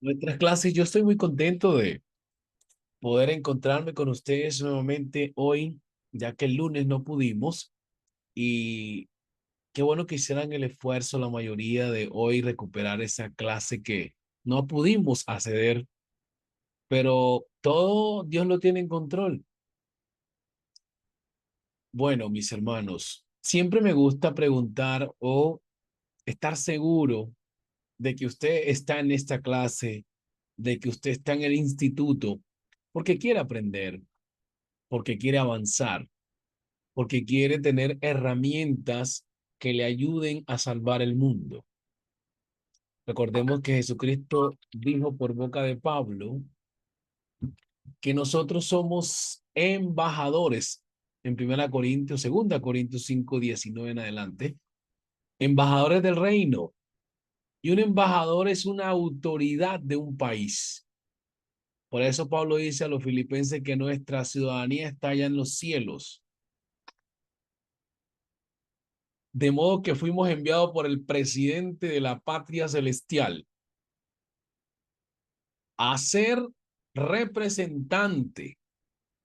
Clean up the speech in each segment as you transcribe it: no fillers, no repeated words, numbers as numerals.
Nuestras clases. Yo estoy muy contento de poder encontrarme con ustedes nuevamente hoy, ya que el lunes no pudimos y qué bueno que hicieran el esfuerzo la mayoría de hoy recuperar esa clase que no pudimos acceder, pero todo Dios lo tiene en control. Bueno, mis hermanos, siempre me gusta preguntar o estar seguro de que usted está en esta clase, de que usted está en el instituto, porque quiere aprender, porque quiere avanzar, porque quiere tener herramientas que le ayuden a salvar el mundo. Recordemos que Jesucristo dijo por boca de Pablo que nosotros somos embajadores en 1 Corintios, 2 Corintios 5:19 en adelante, embajadores del reino. Y un embajador es una autoridad de un país. Por eso Pablo dice a los filipenses que nuestra ciudadanía está allá en los cielos. De modo que fuimos enviados por el presidente de la patria celestial a ser representante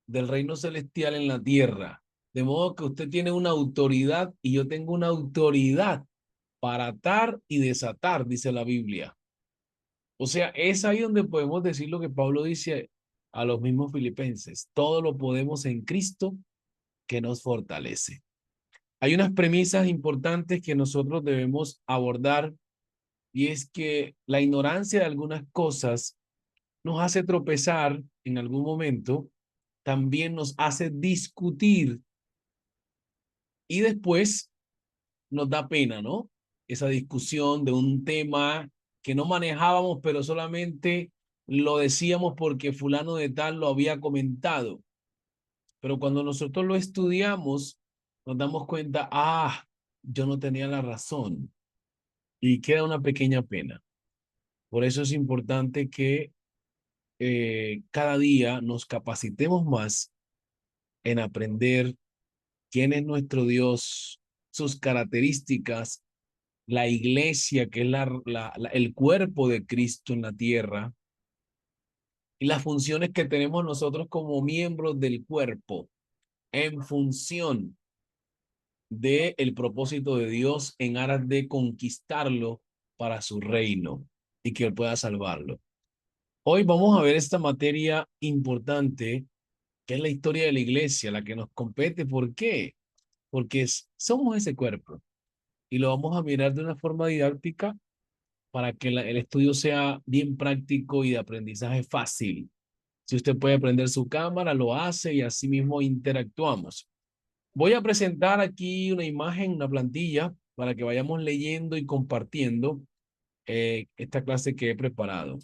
del reino celestial en la tierra. De modo que usted tiene una autoridad y yo tengo una autoridad para atar y desatar, dice la Biblia. O sea, es ahí donde podemos decir lo que Pablo dice a los mismos filipenses. Todo lo podemos en Cristo que nos fortalece. Hay unas premisas importantes que nosotros debemos abordar y es que la ignorancia de algunas cosas nos hace tropezar en algún momento, también nos hace discutir y después nos da pena, ¿no? Esa discusión de un tema que no manejábamos, pero solamente lo decíamos porque fulano de tal lo había comentado. Pero cuando nosotros lo estudiamos, nos damos cuenta, yo no tenía la razón y queda una pequeña pena. Por eso es importante que cada día nos capacitemos más en aprender quién es nuestro Dios, sus características, la iglesia, que es el cuerpo de Cristo en la tierra, y las funciones que tenemos nosotros como miembros del cuerpo en función del propósito de Dios en aras de conquistarlo para su reino y que Él pueda salvarlo. Hoy vamos a ver esta materia importante que es la historia de la iglesia, la que nos compete. ¿Por qué? Porque somos ese cuerpo y lo vamos a mirar de una forma didáctica para que el estudio sea bien práctico y de aprendizaje fácil. Si usted puede prender su cámara, lo hace y así mismo interactuamos. Voy a presentar aquí una imagen, una plantilla, para que vayamos leyendo y compartiendo esta clase que he preparado.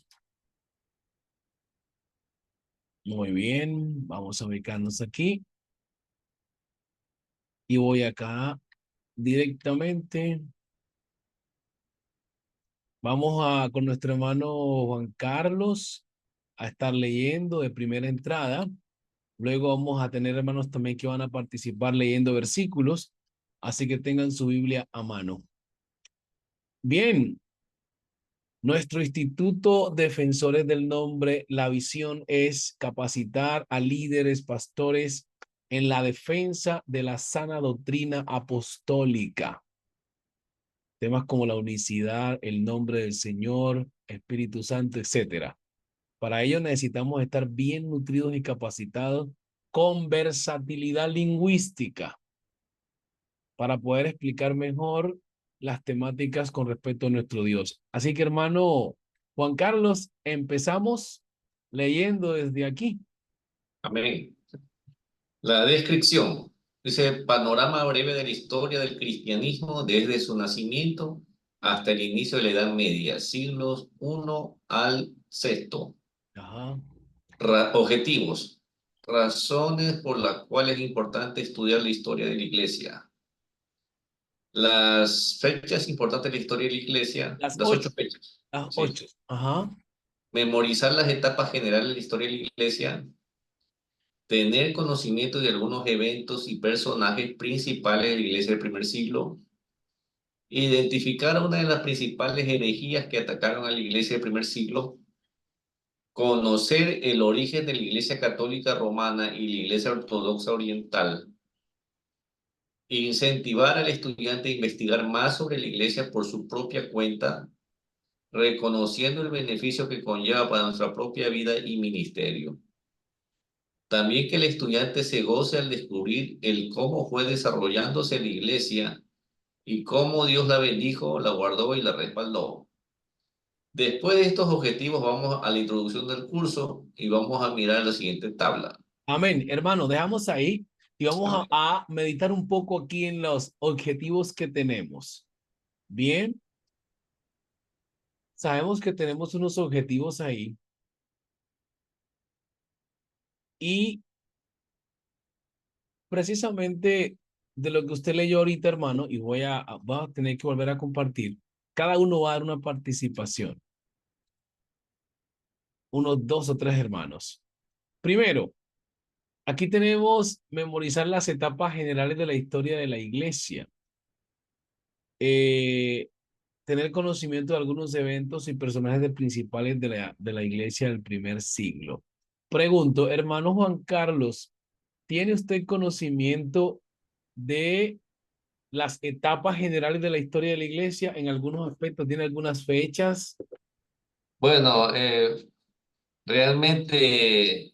Muy bien, vamos a ubicarnos aquí y voy acá directamente. Vamos con nuestro hermano Juan Carlos a estar leyendo de primera entrada. Luego vamos a tener hermanos también que van a participar leyendo versículos, así que tengan su Biblia a mano. Bien, nuestro Instituto Defensores del Nombre, la visión es capacitar a líderes, pastores en la defensa de la sana doctrina apostólica. Temas como la unicidad, el nombre del Señor, Espíritu Santo, etcétera. Para ello necesitamos estar bien nutridos y capacitados con versatilidad lingüística para poder explicar mejor las temáticas con respecto a nuestro Dios. Así que, hermano Juan Carlos, empezamos leyendo desde aquí. Amén. La descripción dice panorama breve de la historia del cristianismo desde su nacimiento hasta el inicio de la Edad Media, siglos I al VI. Ajá. Objetivos. Razones por las cuales es importante estudiar la historia de la Iglesia. Las fechas importantes de la historia de la Iglesia, Las las ocho. 8 fechas. Las ¿Sí? ocho. Ajá. Memorizar las etapas generales de la historia de la Iglesia. Tener conocimiento de algunos eventos y personajes principales de la iglesia del primer siglo, identificar una de las principales herejías que atacaron a la iglesia del primer siglo conocer el origen de la Iglesia Católica Romana y la Iglesia Ortodoxa Oriental, incentivar al estudiante a investigar más sobre la Iglesia por su propia cuenta, reconociendo el beneficio que conlleva para nuestra propia vida y ministerio. También que el estudiante se goce al descubrir el cómo fue desarrollándose la Iglesia y cómo Dios la bendijo, la guardó y la respaldó. Después de estos objetivos vamos a la introducción del curso y vamos a mirar la siguiente tabla. Amén. Hermano, dejamos ahí y vamos Amén. a meditar un poco aquí en los objetivos que tenemos. Bien, sabemos que tenemos unos objetivos ahí y precisamente de lo que usted leyó ahorita, hermano, y voy a tener que volver a compartir, cada uno va a dar una participación, unos dos o tres hermanos. Primero, aquí tenemos memorizar las etapas generales de la historia de la iglesia. Eh, Tener conocimiento de algunos eventos y personajes principales de la iglesia del primer siglo. Pregunto, hermano Juan Carlos, ¿tiene usted conocimiento de las etapas generales de la historia de la iglesia? En algunos aspectos, ¿tiene algunas fechas? Bueno, realmente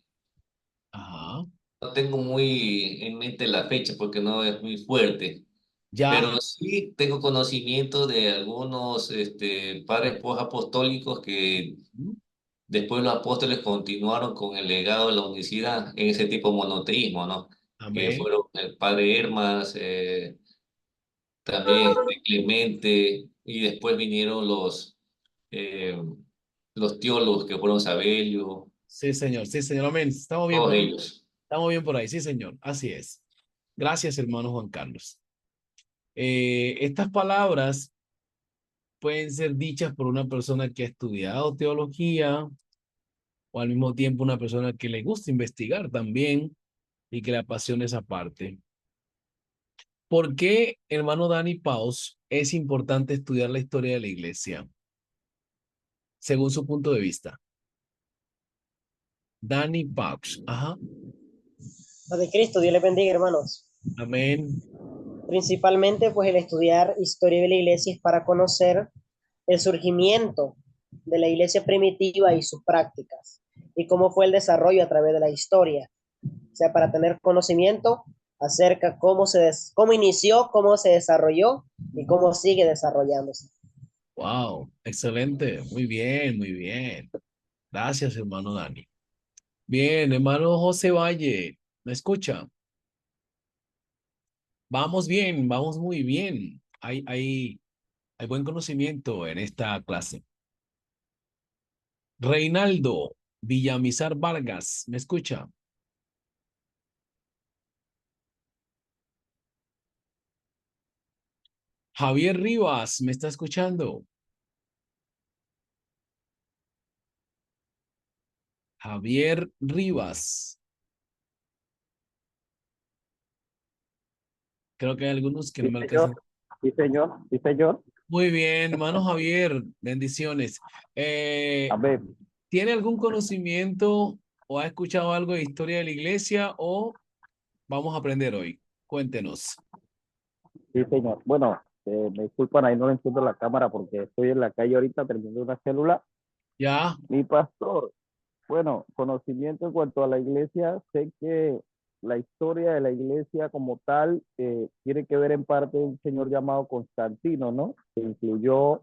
Ajá, no tengo muy en mente la fecha porque no es muy fuerte, ya. pero sí tengo conocimiento de algunos padres apostólicos que después los apóstoles continuaron con el legado de la unicidad en ese tipo de monoteísmo, ¿no? Que Amén. fueron el padre Hermas, también Clemente, y después vinieron eh, los teólogos que fueron Sabelio, Sí, señor, amén. todos ellos. Estamos bien por ahí, sí, señor. Así es. Gracias, hermano Juan Carlos. Estas palabras pueden ser dichas por una persona que ha estudiado teología o al mismo tiempo una persona que le gusta investigar también y que le apasiona esa parte. ¿Por qué, hermano Dani Paus, es importante estudiar la historia de la iglesia, según su punto de vista? Dani Paus, ajá, La de Cristo, Dios les bendiga, hermanos. amén. Principalmente, pues el estudiar historia de la iglesia es para conocer el surgimiento de la iglesia primitiva y sus prácticas y cómo fue el desarrollo a través de la historia. O sea, para tener conocimiento acerca cómo inició, cómo se desarrolló y cómo sigue desarrollándose. Wow, excelente, muy bien, muy bien. Gracias, hermano Dani. Bien, hermano José Valle, ¿me escucha? Vamos bien, vamos muy bien. Hay buen conocimiento en esta clase. Reinaldo Villamizar Vargas, ¿me escucha? Javier Rivas, ¿me está escuchando? Javier Rivas. Creo que hay algunos que no Sí, me señor. alcanzan. Sí, señor. Sí, señor. Muy bien, hermano Javier, bendiciones. Amén. ¿Tiene algún conocimiento o ha escuchado algo de historia de la iglesia o vamos a aprender hoy? Cuéntenos. Sí, señor. Bueno, me disculpan, ahí no le enciendo la cámara porque estoy en la calle ahorita terminando una célula. Ya. Mi pastor, bueno, conocimiento en cuanto a la iglesia, sé que la historia de la iglesia como tal tiene que ver en parte de un señor llamado Constantino, ¿no? Que influyó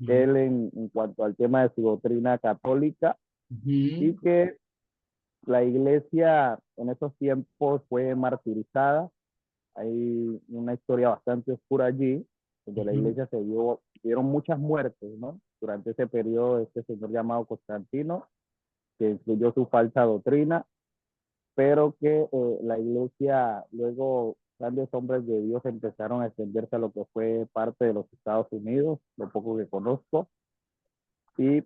Ujú, él en cuanto al tema de su doctrina católica ujú, y que la iglesia en esos tiempos fue martirizada. Hay una historia bastante oscura allí, donde la ujú. iglesia dieron muchas muertes, ¿no? Durante ese periodo de este señor llamado Constantino, que influyó su falsa doctrina, pero que la iglesia, luego grandes hombres de Dios empezaron a extenderse a lo que fue parte de los Estados Unidos, lo poco que conozco,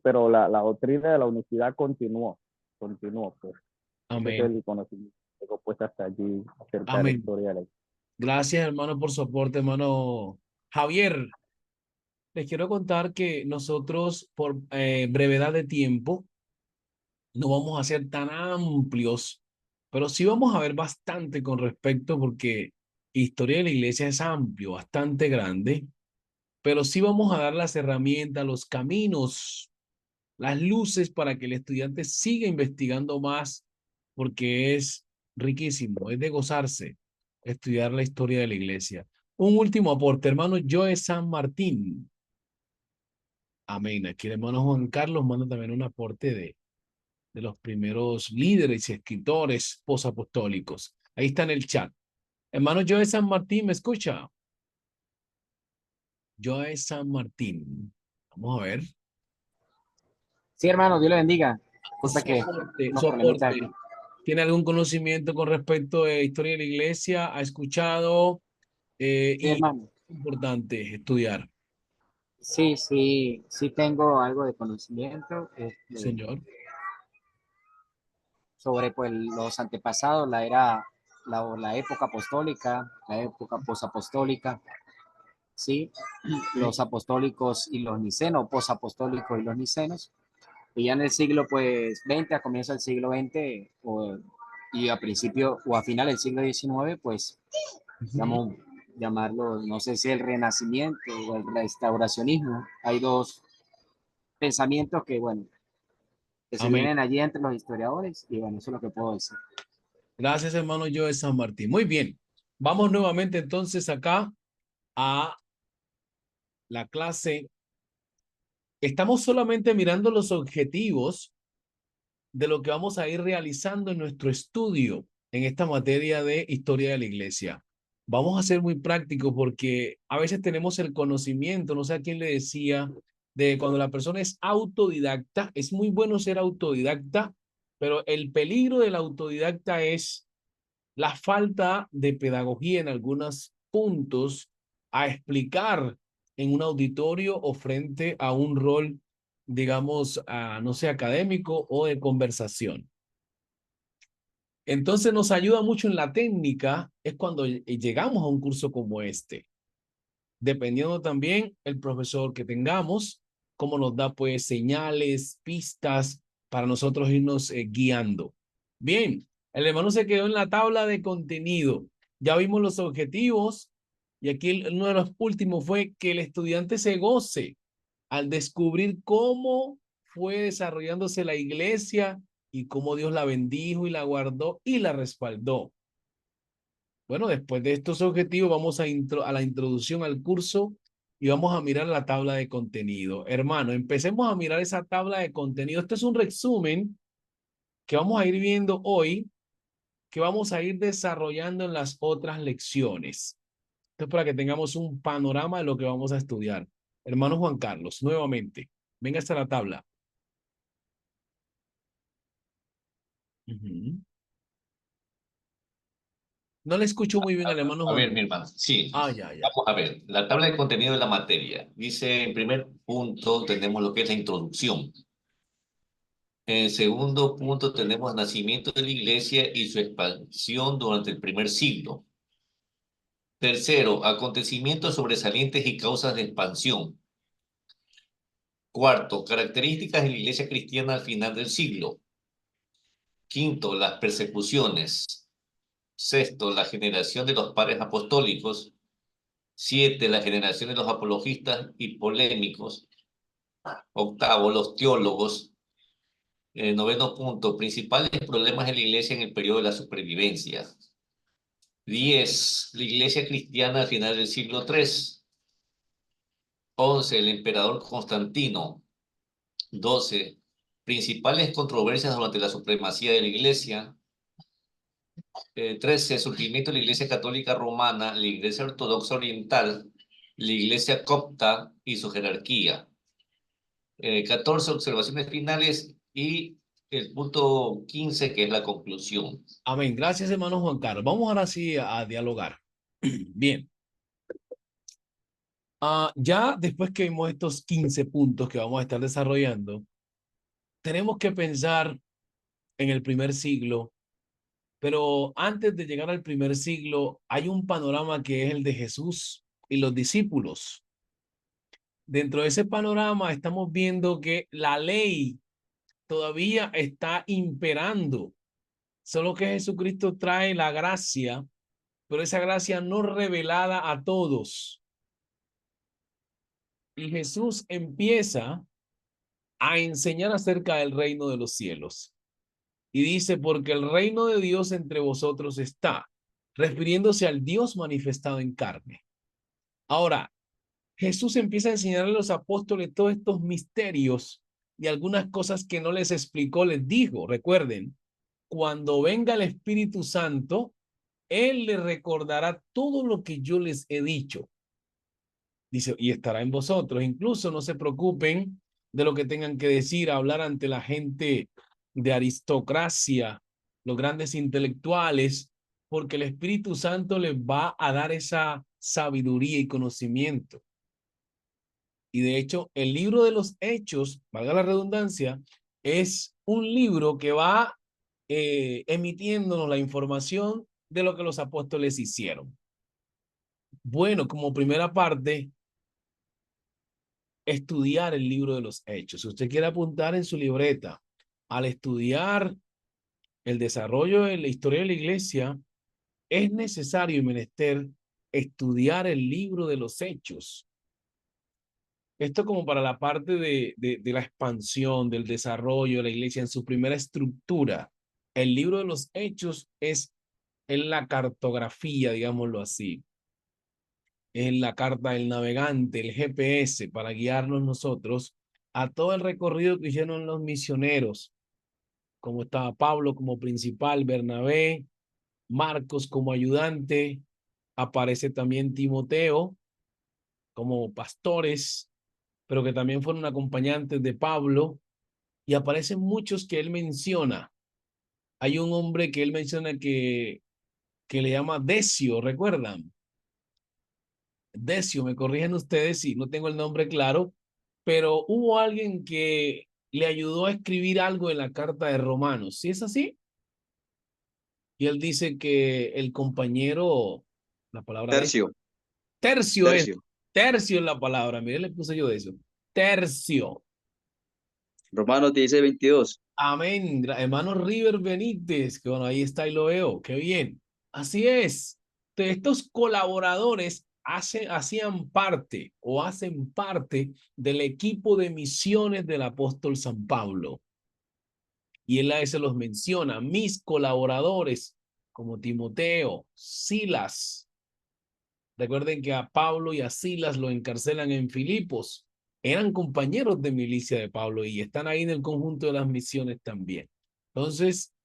pero la doctrina de la unicidad continuó, pues. Ese es Amén. el conocimiento que tengo pues hasta allí acerca de la Amén. historia de la iglesia. Gracias, hermano, por su aporte, hermano. Javier, les quiero contar que nosotros, por brevedad de tiempo, No vamos a ser tan amplios, pero sí vamos a ver bastante con respecto porque historia de la iglesia es amplio, bastante grande, pero sí vamos a dar las herramientas, los caminos, las luces para que el estudiante siga investigando más, porque es riquísimo, es de gozarse estudiar la historia de la iglesia. Un último aporte, hermano Joe San Martín. Amén. Aquí el hermano Juan Carlos manda también un aporte de los primeros líderes y escritores posapostólicos. Ahí está en el chat. Hermano Joe San Martín, ¿me escucha? Joe San Martín. Vamos a ver. Sí, hermano, Dios le bendiga. Disculpa Su que aporte, unos su problemitas aquí. aporte. ¿Tiene algún conocimiento con respecto de historia de la iglesia? ¿Ha escuchado? Sí, Y es hermano. importante estudiar, Sí tengo algo de conocimiento señor. sobre pues, los antepasados, la época apostólica, la época posapostólica, sí, Sí. los apostólicos y los nicenos, posapostólicos y los nicenos. Y ya en el siglo pues 20, a comienzo del siglo 20 y a principio o a final del siglo 19, pues Ujú. digamos, llamarlo, no sé si el renacimiento o el restauracionismo. Hay dos pensamientos que, bueno, que se Amén. vienen allí entre los historiadores y bueno, eso es lo que puedo decir. Gracias, hermano Joe San Martín. Muy bien. Vamos nuevamente entonces acá a la clase. Estamos solamente mirando los objetivos de lo que vamos a ir realizando en nuestro estudio en esta materia de historia de la iglesia. Vamos a ser muy prácticos porque a veces tenemos el conocimiento, no sé a quién le decía, de cuando la persona es autodidacta, es muy bueno ser autodidacta, pero el peligro del autodidacta es la falta de pedagogía en algunos puntos a explicar en un auditorio o frente a un rol, digamos, no sé, académico o de conversación. Entonces nos ayuda mucho en la técnica, es cuando llegamos a un curso como este, dependiendo también el profesor que tengamos, cómo nos da pues señales, pistas para nosotros irnos guiando. Bien, el hermano se quedó en la tabla de contenido. Ya vimos los objetivos y aquí uno de los últimos fue que el estudiante se goce al descubrir cómo fue desarrollándose la iglesia y cómo Dios la bendijo y la guardó y la respaldó. Bueno, después de estos objetivos vamos a la introducción al curso y vamos a mirar la tabla de contenido. Hermano, empecemos a mirar esa tabla de contenido. Este es un resumen que vamos a ir viendo hoy, que vamos a ir desarrollando en las otras lecciones. Esto es para que tengamos un panorama de lo que vamos a estudiar. Hermano Juan Carlos, nuevamente, venga hasta la tabla. Ujú. No le escucho muy bien al hermano A Juan ver, mi Carlos. hermano, sí. Ya. Vamos a ver, la tabla de contenido de la materia. Dice, en primer punto tenemos lo que es la introducción. En segundo punto tenemos nacimiento de la iglesia y su expansión durante el primer siglo. Tercero, acontecimientos sobresalientes y causas de expansión. Cuarto, características de la iglesia cristiana al final del siglo. Quinto, las persecuciones. Sexto, la generación de los padres apostólicos. Siete, la generación de los apologistas y polémicos. Octavo, los teólogos. Noveno punto, principales problemas de la iglesia en el periodo de la supervivencia. 10, la iglesia cristiana al final del siglo III. 11, el emperador Constantino. 12, principales controversias durante la supremacía de la iglesia. 13, surgimiento de la iglesia católica romana, la iglesia ortodoxa oriental, la iglesia copta y su jerarquía. 14, observaciones finales y el punto 15, que es la conclusión. Amén. Gracias, hermano Juan Carlos. Vamos ahora sí a dialogar. Bien. Ya después que vimos estos 15 puntos que vamos a estar desarrollando, tenemos que pensar en el primer siglo, pero antes de llegar al primer siglo, hay un panorama que es el de Jesús y los discípulos. Dentro de ese panorama estamos viendo que la ley todavía está imperando. Solo que Jesucristo trae la gracia, pero esa gracia no revelada a todos. Y Jesús empieza a enseñar acerca del reino de los cielos. Y dice, porque el reino de Dios entre vosotros está, refiriéndose al Dios manifestado en carne. Ahora, Jesús empieza a enseñar a los apóstoles todos estos misterios y algunas cosas que no les explicó, les dijo. Recuerden, cuando venga el Espíritu Santo, Él les recordará todo lo que yo les he dicho. Dice, y estará en vosotros. Incluso no se preocupen de lo que tengan que decir, hablar ante la gente de aristocracia, los grandes intelectuales, porque el Espíritu Santo les va a dar esa sabiduría y conocimiento. Y de hecho, el libro de los Hechos, valga la redundancia, es un libro que va emitiéndonos la información de lo que los apóstoles hicieron. Bueno, como primera parte, estudiar el libro de los Hechos. Si usted quiere apuntar en su libreta, al estudiar el desarrollo de la historia de la iglesia, es necesario y menester estudiar el libro de los Hechos. Esto como para la parte de la expansión, del desarrollo de la iglesia en su primera estructura. El libro de los Hechos es en la cartografía, digámoslo así. Es la carta del navegante, el GPS, para guiarnos nosotros a todo el recorrido que hicieron los misioneros, como estaba Pablo como principal, Bernabé, Marcos como ayudante, aparece también Timoteo como pastores, pero que también fueron acompañantes de Pablo, y aparecen muchos que él menciona. Hay un hombre que él menciona que le llama Decio, ¿recuerdan? Decio, me corrigen ustedes si no tengo el nombre claro, pero hubo alguien que le ayudó a escribir algo en la carta de Romanos, ¿sí es así? Y él dice que el compañero, la palabra es Tercio, tercio tercio. tercio es la palabra, mire, le puse yo de eso, tercio. Romanos 16:22. Amén, hermano River Benítez, que bueno, ahí está y lo veo, qué bien. Así es. Entonces, estos colaboradores hacían parte o hacen parte del equipo de misiones del apóstol San Pablo. Y él a veces los menciona, mis colaboradores, como Timoteo, Silas. Recuerden que a Pablo y a Silas lo encarcelan en Filipos. Eran compañeros de milicia de Pablo y están ahí en el conjunto de las misiones también. Entonces,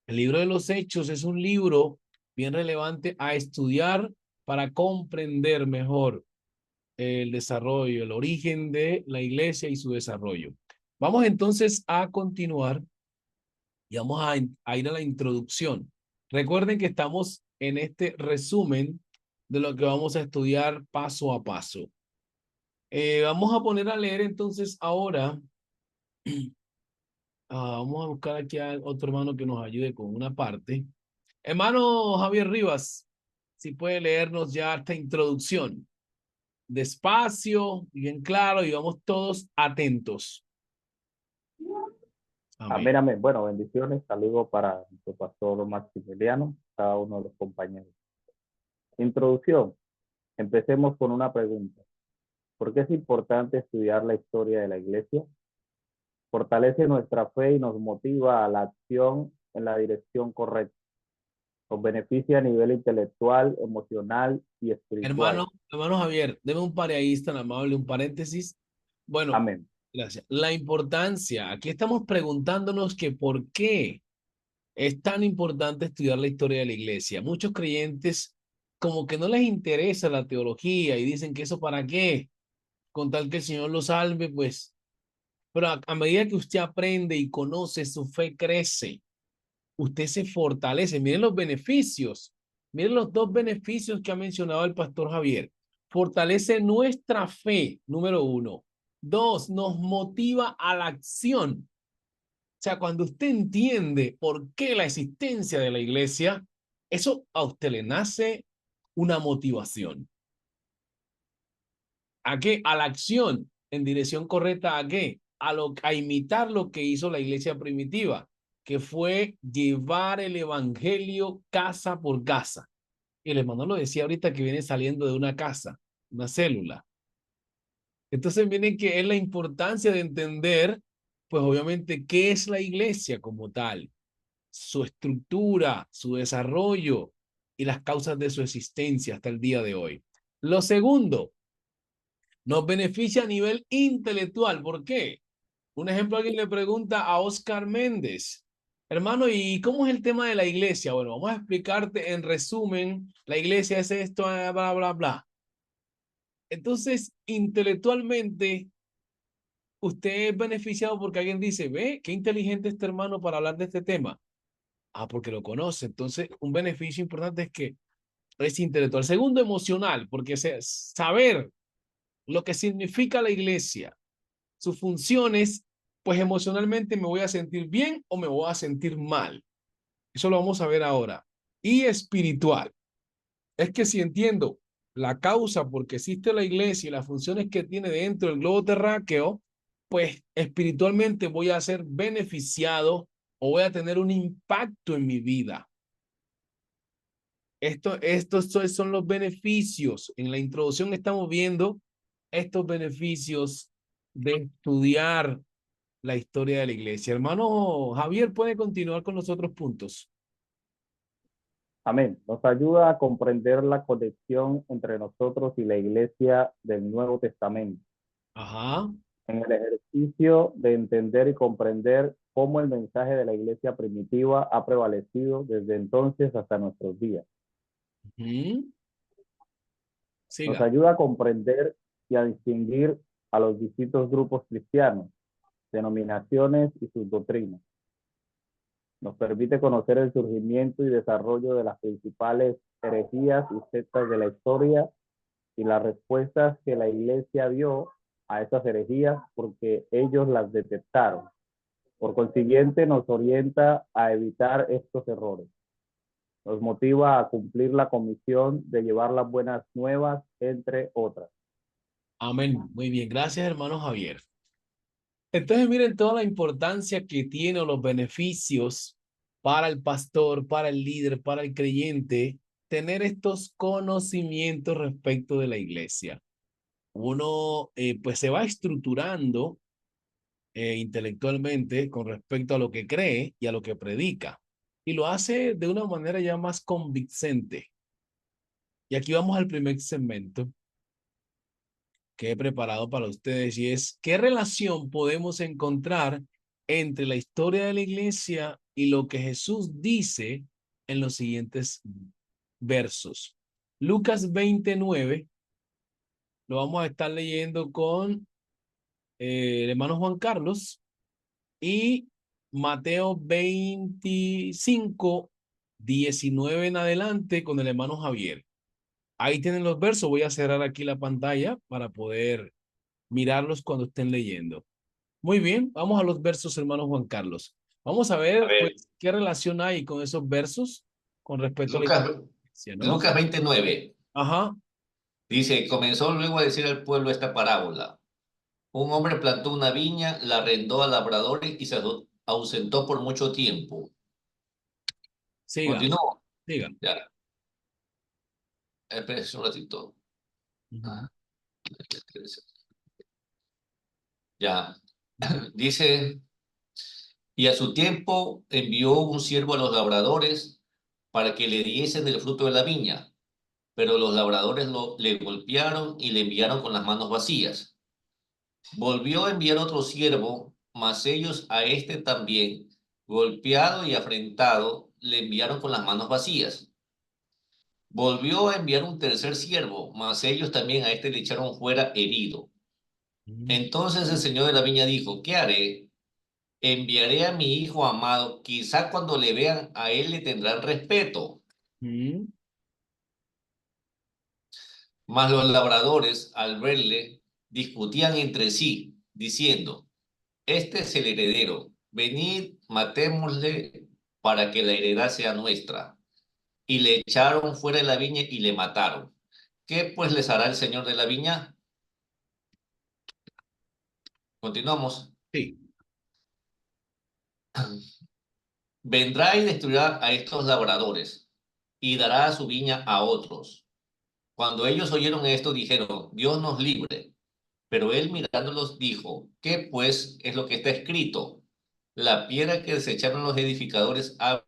el libro de los Hechos es un libro bien relevante a estudiar para comprender mejor el desarrollo, el origen de la iglesia y su desarrollo. Vamos entonces a continuar y vamos a ir a la introducción. Recuerden que estamos en este resumen de lo que vamos a estudiar paso a paso. Vamos a poner a leer entonces ahora. Vamos a buscar aquí a otro hermano que nos ayude con una parte. Hermano Javier Rivas, si puede leernos ya esta introducción. Despacio, bien claro, y vamos todos atentos. Amén, amén. Bueno, bendiciones. Saludos para nuestro pastor Maximiliano, cada uno de los compañeros. Introducción. Empecemos con una pregunta. ¿Por qué es importante estudiar la historia de la iglesia? Fortalece nuestra fe y nos motiva a la acción en la dirección correcta. Nos beneficia a nivel intelectual, emocional y espiritual. Hermano Javier, deme un par ahí, tan amable, un paréntesis. Bueno, Amén. gracias. La importancia, aquí estamos preguntándonos que por qué es tan importante estudiar la historia de la iglesia. Muchos creyentes como que no les interesa la teología y dicen que eso para qué, con tal que el Señor lo salve, pues. Pero a medida que usted aprende y conoce, su fe crece, usted se fortalece. Miren los beneficios, miren los dos beneficios que ha mencionado el pastor Javier. Fortalece nuestra fe, número uno. Dos, nos motiva a la acción. O sea, cuando usted entiende por qué la existencia de la iglesia, eso a usted le nace una motivación. ¿A qué? A la acción. ¿En dirección correcta a qué? a imitar lo que hizo la iglesia primitiva, que fue llevar el evangelio casa por casa. Y el hermano lo decía ahorita que viene saliendo de una casa, una célula. Entonces miren que es la importancia de entender, pues obviamente, qué es la iglesia como tal, su estructura, su desarrollo y las causas de su existencia hasta el día de hoy. Lo segundo, nos beneficia a nivel intelectual. ¿Por qué? Un ejemplo, alguien le pregunta a Oscar Méndez, hermano, ¿y cómo es el tema de la iglesia? Bueno, vamos a explicarte en resumen, la iglesia es esto, bla, bla, bla. Entonces, intelectualmente, usted es beneficiado porque alguien dice, ve, qué inteligente este hermano para hablar de este tema. Ah, porque lo conoce. Entonces, un beneficio importante es que es intelectual. Segundo, emocional, porque saber lo que significa la iglesia, sus funciones, pues emocionalmente me voy a sentir bien o me voy a sentir mal. Eso lo vamos a ver ahora. Y espiritual. Es que si entiendo la causa por qué existe la iglesia y las funciones que tiene dentro del globo terráqueo, pues espiritualmente voy a ser beneficiado o voy a tener un impacto en mi vida. Estos son los beneficios. En la introducción estamos viendo estos beneficios de estudiar la historia de la iglesia. Hermano Javier, puede continuar con los otros puntos. Amén. Nos ayuda a comprender la conexión entre nosotros y la iglesia del Nuevo Testamento, Ajá. en el ejercicio de entender y comprender cómo el mensaje de la iglesia primitiva ha prevalecido desde entonces hasta nuestros días. Nos Siga. ayuda a comprender y a distinguir a los distintos grupos cristianos, denominaciones y sus doctrinas. Nos permite conocer el surgimiento y desarrollo de las principales herejías y sectas de la historia y las respuestas que la iglesia dio a esas herejías porque ellos las detectaron. Por consiguiente, nos orienta a evitar estos errores. Nos motiva a cumplir la comisión de llevar las buenas nuevas, entre otras. Amén. Muy bien. Gracias, hermano Javier. Entonces, miren toda la importancia que tiene o los beneficios para el pastor, para el líder, para el creyente, tener estos conocimientos respecto de la iglesia. Uno, pues, se va estructurando intelectualmente con respecto a lo que cree y a lo que predica. Y lo hace de una manera ya más convincente. Y aquí vamos al primer segmento que he preparado para ustedes y es ¿qué relación podemos encontrar entre la historia de la iglesia y lo que Jesús dice en los siguientes versos? Lucas 29, lo vamos a estar leyendo con el hermano Juan Carlos y Mateo 25, 19 en adelante con el hermano Javier. Ahí tienen los versos, voy a cerrar aquí la pantalla para poder mirarlos cuando estén leyendo. Muy bien, vamos a los versos, hermano Juan Carlos. Vamos a ver, pues, qué relación hay con esos versos con respecto a la Lucas, iglesia, ¿no? Lucas 29 Ajá, dice, comenzó luego a decir al pueblo esta parábola. Un hombre plantó una viña, la arrendó a labradores y se ausentó por mucho tiempo. siga, Continuó. siga. Ya, espérense un ratito. Ujú, Ya, ujú, dice, y a su tiempo envió un siervo a los labradores para que le diesen el fruto de la viña, pero los labradores le golpearon y le enviaron con las manos vacías. Volvió a enviar otro siervo, mas ellos a este también, golpeado y afrentado, le enviaron con las manos vacías. Volvió a enviar un tercer siervo, mas ellos también a este le echaron fuera herido. ujú, Entonces el señor de la viña dijo, ¿qué haré? Enviaré a mi hijo amado, quizá cuando le vean a él le tendrán respeto. ujú, Mas los labradores, al verle, discutían entre sí, diciendo, este es el heredero, venid, matémosle para que la heredad sea nuestra. Y le echaron fuera de la viña y le mataron. ¿Qué pues les hará el señor de la viña? Continuamos. Sí. Vendrá y destruirá a estos labradores y dará su viña a otros. Cuando ellos oyeron esto, dijeron, Dios nos libre. Pero él mirándolos dijo, ¿qué pues es lo que está escrito? La piedra que desecharon los edificadores ha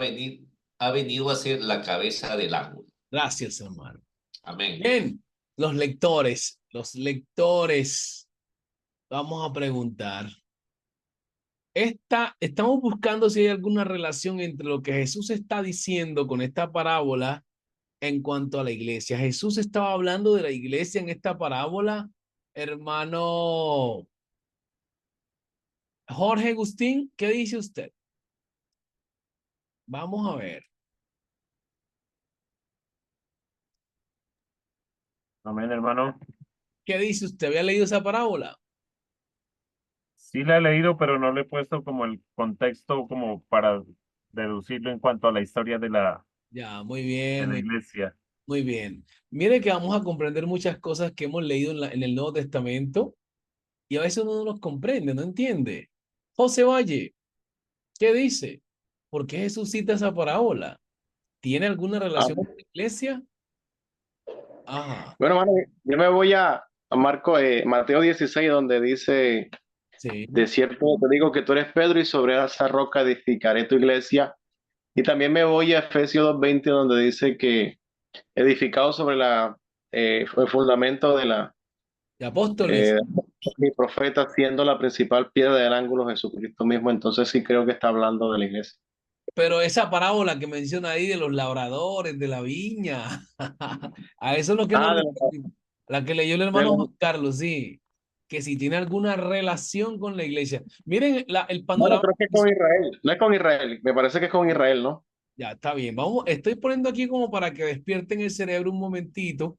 venido a ser la cabeza del ángulo. Gracias, hermano. Amén. Bien, los lectores, vamos a preguntar. Estamos buscando si hay alguna relación entre lo que Jesús está diciendo con esta parábola en cuanto a la iglesia. Jesús estaba hablando de la iglesia en esta parábola, hermano Jorge Agustín, ¿qué dice usted? Vamos a ver. Amén, hermano. ¿Qué dice usted? ¿Había leído esa parábola? Sí la he leído, pero no le he puesto como el contexto como para deducirlo en cuanto a la historia Ya, muy de bien, la muy, iglesia. muy bien. Mire que vamos a comprender muchas cosas que hemos leído en el Nuevo Testamento y a veces uno no los comprende, no entiende. José Valle, ¿qué dice? ¿Por qué Jesús cita esa parábola? ¿Tiene alguna Ah, relación con la iglesia? Ajá, bueno, hermano, yo me voy a Mateo 16, donde dice, sí. de cierto te digo que tú eres Pedro y sobre esa roca edificaré tu iglesia. Y también me voy a Efesios 2:20, donde dice que edificado sobre el fundamento de De apóstoles. eh, mi profeta, siendo la principal piedra del ángulo Jesucristo mismo. Entonces sí creo que está hablando de la iglesia. Pero esa parábola que menciona ahí de los labradores, de la viña, a eso es lo que nos Ah, referimos. La que leyó el de hermano la- Juan Carlos, sí, que si tiene alguna relación con la iglesia. Miren el bueno, panorama. creo que es con Israel. No es con Israel, me parece que es con Israel, ¿no? Ya, está bien. Vamos, estoy poniendo aquí como para que despierten el cerebro un momentito.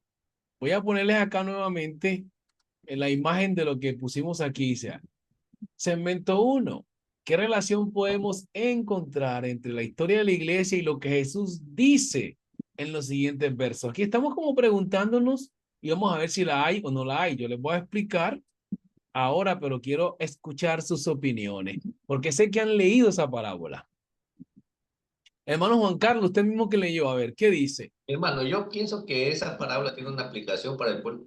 Voy a ponerles acá nuevamente en la imagen de lo que pusimos aquí. O sea, segmento 1. ¿Qué relación podemos encontrar entre la historia de la iglesia y lo que Jesús dice en los siguientes versos? Aquí estamos como preguntándonos y vamos a ver si la hay o no la hay. Yo les voy a explicar ahora, pero quiero escuchar sus opiniones, porque sé que han leído esa parábola. Hermano Juan Carlos, usted mismo que leyó, a ver, ¿qué dice? Hermano, yo pienso que esa parábola tiene una aplicación para el pueblo,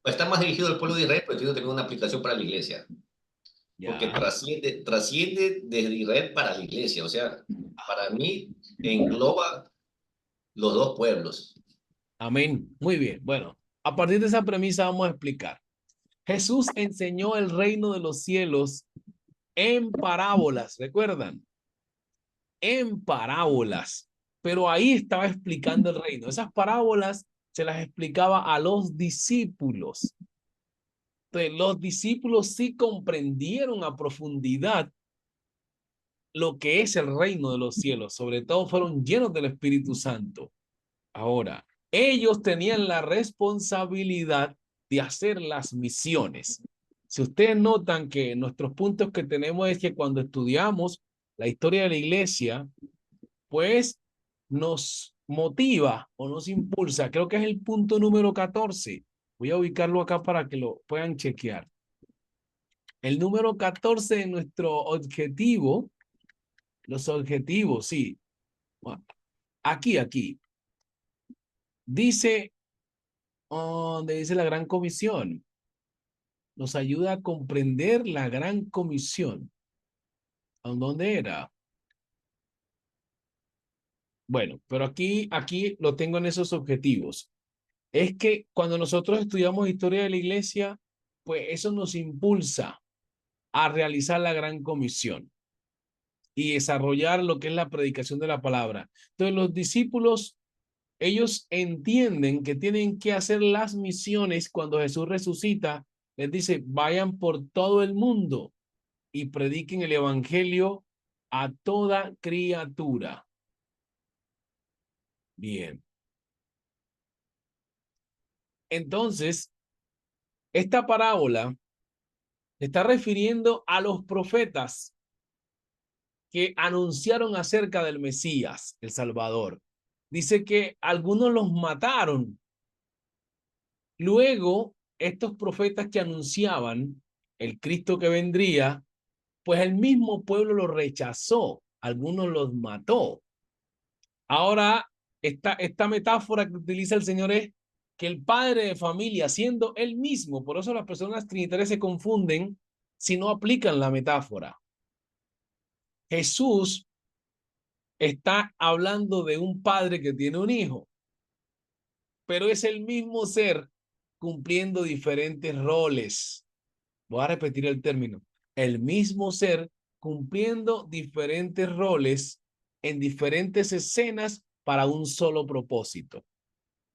está más dirigido al pueblo de Israel, pero tiene también una aplicación para la iglesia, porque Ya, trasciende desde Israel para la iglesia, o sea, para mí engloba los dos pueblos. amén. Muy bien. Bueno, a partir de esa premisa vamos a explicar. Jesús enseñó el reino de los cielos en parábolas, ¿recuerdan? En parábolas, pero ahí estaba explicando el reino. Esas parábolas se las explicaba a los discípulos. Entonces, los discípulos sí comprendieron a profundidad lo que es el reino de los cielos, sobre todo fueron llenos del Espíritu Santo. Ahora, ellos tenían la responsabilidad de hacer las misiones. Si ustedes notan que nuestros puntos que tenemos es que cuando estudiamos la historia de la iglesia, pues nos motiva o nos impulsa. Creo que es el punto número 14. Voy a ubicarlo acá para que lo puedan chequear. El número 14 de nuestro objetivo, los objetivos, sí. Aquí. Dice, donde dice la gran comisión. Nos ayuda a comprender la gran comisión. ¿A dónde era? Bueno, pero aquí lo tengo en esos objetivos. Es que cuando nosotros estudiamos historia de la iglesia, pues eso nos impulsa a realizar la gran comisión y desarrollar lo que es la predicación de la palabra. Entonces los discípulos, ellos entienden que tienen que hacer las misiones cuando Jesús resucita. Les dice, vayan por todo el mundo y prediquen el evangelio a toda criatura. Bien. Entonces, esta parábola está refiriendo a los profetas que anunciaron acerca del Mesías, el Salvador. Dice que algunos los mataron. Luego, estos profetas que anunciaban el Cristo que vendría, pues el mismo pueblo lo rechazó, algunos los mató. Ahora, esta metáfora que utiliza el Señor es que el padre de familia, siendo él mismo, por eso las personas trinitarias se confunden si no aplican la metáfora. Jesús está hablando de un padre que tiene un hijo, pero es el mismo ser cumpliendo diferentes roles. Voy a repetir el término. El mismo ser cumpliendo diferentes roles en diferentes escenas para un solo propósito.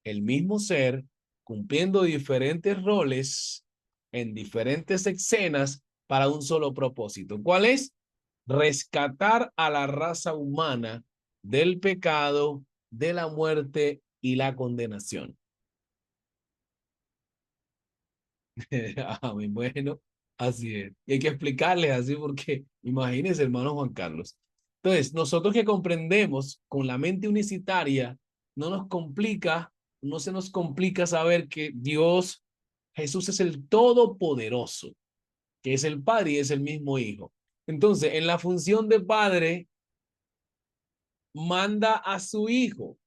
El mismo ser cumpliendo diferentes roles en diferentes escenas para un solo propósito. ¿Cuál es? Rescatar a la raza humana del pecado, de la muerte y la condenación. Muy bueno, así es. Y hay que explicarles así porque, imagínense, hermano Juan Carlos. Entonces, nosotros que comprendemos con la mente unicitaria, no nos complica, no se nos complica saber que Dios, Jesús es el Todopoderoso, que es el Padre y es el mismo Hijo. Entonces, en la función de Padre, manda a su Hijo.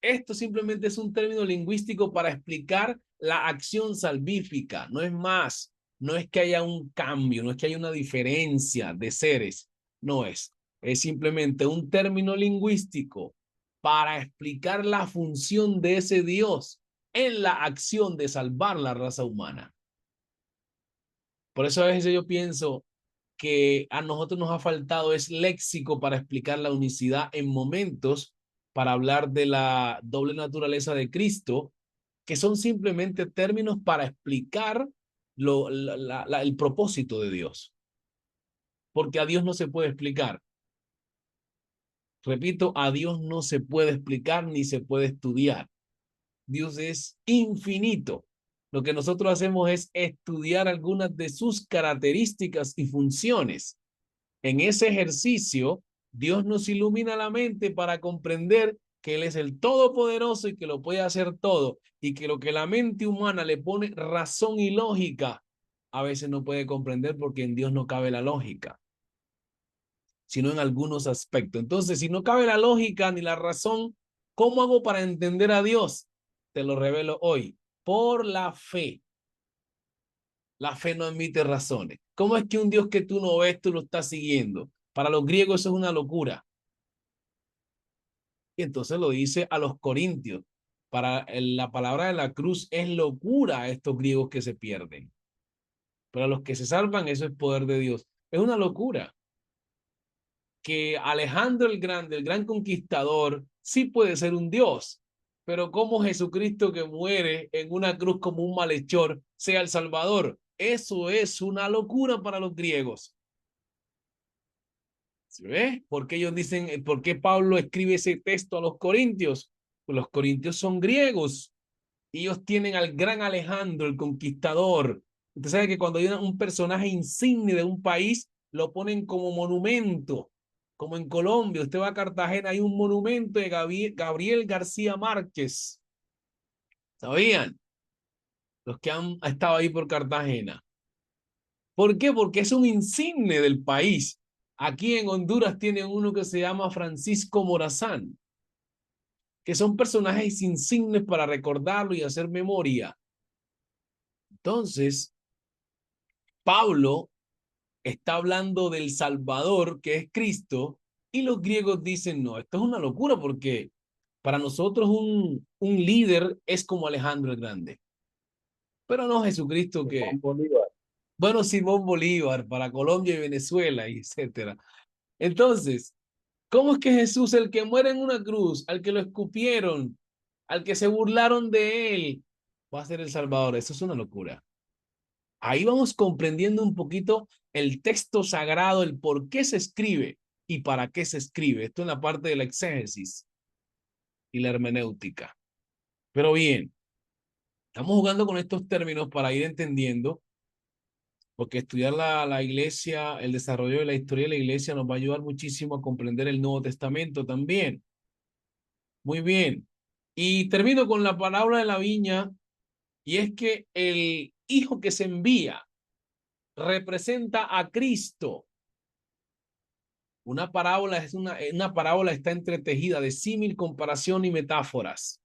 Esto simplemente es un término lingüístico para explicar la acción salvífica, no es más, no es que haya un cambio, no es que haya una diferencia de seres, no es simplemente un término lingüístico para explicar la función de ese Dios en la acción de salvar la raza humana. Por eso a veces yo pienso que a nosotros nos ha faltado es léxico para explicar la unicidad en momentos, para hablar de la doble naturaleza de Cristo, que son simplemente términos para explicar el propósito de Dios. Porque a Dios no se puede explicar. Repito, a Dios no se puede explicar ni se puede estudiar. Dios es infinito. Lo que nosotros hacemos es estudiar algunas de sus características y funciones. En ese ejercicio, Dios nos ilumina la mente para comprender que Él es el Todopoderoso y que lo puede hacer todo, y que lo que la mente humana le pone razón y lógica, a veces no puede comprender porque en Dios no cabe la lógica, sino en algunos aspectos. Entonces, si no cabe la lógica ni la razón, ¿cómo hago para entender a Dios? Te lo revelo hoy. Por la fe. La fe no admite razones. ¿Cómo es que un Dios que tú no ves, tú lo estás siguiendo? Para los griegos eso es una locura. Y entonces lo dice a los corintios. Para la palabra de la cruz es locura a estos griegos que se pierden. Pero a los que se salvan, eso es poder de Dios. Es una locura. Que Alejandro el Grande, el gran conquistador, sí puede ser un Dios. Pero como Jesucristo que muere en una cruz como un malhechor sea el Salvador. Eso es una locura para los griegos. ¿Se ve? ¿Por qué ellos dicen, por qué Pablo escribe ese texto a los corintios? Pues los corintios son griegos. Ellos tienen al gran Alejandro, el conquistador. Usted sabe que cuando hay un personaje insigne de un país, lo ponen como monumento. Como en Colombia, usted va a Cartagena, hay un monumento de Gabriel García Márquez. ¿Sabían? Los que han estado ahí por Cartagena. ¿Por qué? Porque es un insigne del país. Aquí en Honduras tienen uno que se llama Francisco Morazán, que son personajes insignes para recordarlo y hacer memoria. Entonces, Pablo está hablando del Salvador, que es Cristo, y los griegos dicen, no, esto es una locura porque para nosotros un líder es como Alejandro el Grande, pero no Jesucristo que, bueno, Simón Bolívar para Colombia y Venezuela, y etcétera. Entonces, ¿cómo es que Jesús, el que muere en una cruz, al que lo escupieron, al que se burlaron de él, va a ser el Salvador? Eso es una locura. Ahí vamos comprendiendo un poquito el texto sagrado, el por qué se escribe y para qué se escribe. Esto en la parte de la exégesis y la hermenéutica. Pero bien, estamos jugando con estos términos para ir entendiendo, porque estudiar la iglesia, el desarrollo de la historia de la iglesia nos va a ayudar muchísimo a comprender el Nuevo Testamento también. Muy bien. Y termino con la parábola de la viña, y es que el hijo que se envía representa a Cristo. Una parábola es una parábola está entretejida de símil, comparación y metáforas.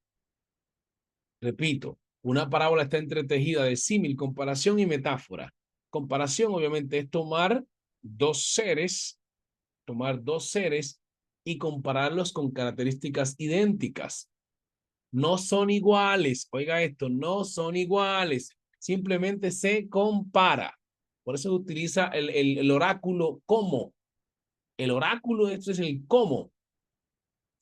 Repito, una parábola está entretejida de símil, comparación y metáfora. Comparación, obviamente, es tomar dos seres y compararlos con características idénticas. No son iguales. Oiga esto, no son iguales. Simplemente se compara. Por eso se utiliza el oráculo como. El oráculo de esto es el cómo.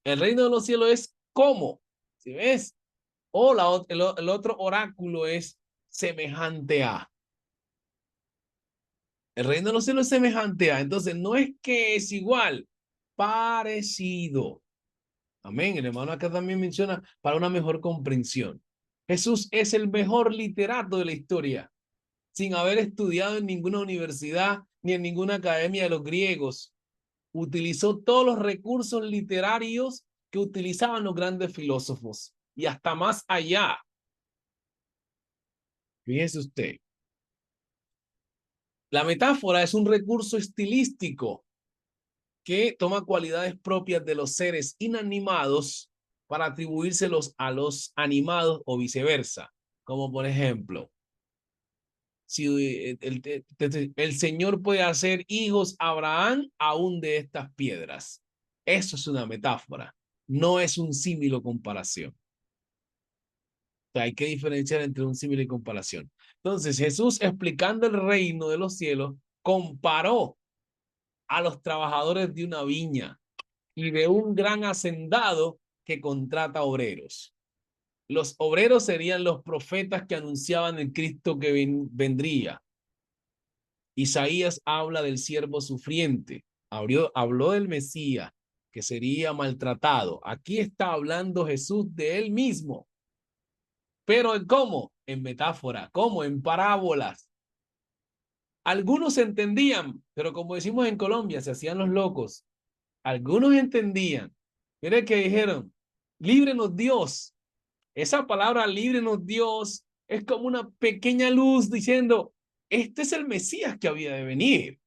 El reino de los cielos es cómo. ¿Sí ves? O el otro oráculo es semejante a. El reino de los cielos es semejante a. Entonces, no es que es igual, parecido. Amén. El hermano acá también menciona para una mejor comprensión. Jesús es el mejor literato de la historia, sin haber estudiado en ninguna universidad ni en ninguna academia de los griegos. Utilizó todos los recursos literarios que utilizaban los grandes filósofos y hasta más allá. Fíjese usted. La metáfora es un recurso estilístico que toma cualidades propias de los seres inanimados para atribuírselos a los animados o viceversa. Como por ejemplo, si el Señor puede hacer hijos a Abraham aún de estas piedras. Eso es una metáfora, no es un símil o comparación. O sea, hay que diferenciar entre un símil y comparación. Entonces, Jesús, explicando el reino de los cielos, comparó a los trabajadores de una viña y de un gran hacendado que contrata obreros. Los obreros serían los profetas que anunciaban el Cristo que vendría. Isaías habla del siervo sufriente, habló del Mesías que sería maltratado. Aquí está hablando Jesús de él mismo. Pero ¿en cómo? En metáfora. ¿Cómo? En parábolas. Algunos entendían, pero como decimos en Colombia, se hacían los locos. Algunos entendían. Mire que dijeron, líbrenos Dios. Esa palabra líbrenos Dios es como una pequeña luz diciendo, este es el Mesías que había de venir.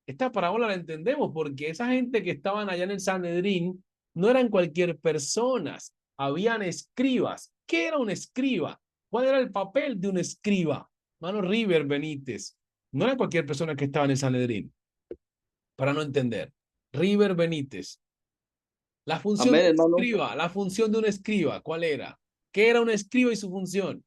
Esta parábola la entendemos porque esa gente que estaban allá en el Sanedrín no eran cualquier personas, habían escribas. ¿Qué era un escriba? ¿Cuál era el papel de un escriba? Mano River Benítez. No era cualquier persona que estaba en el Sanedrín. Para no entender. River Benítez. La función Amén, de un hermano. escriba, la función de un escriba, ¿cuál era? ¿Qué era un escriba y su función?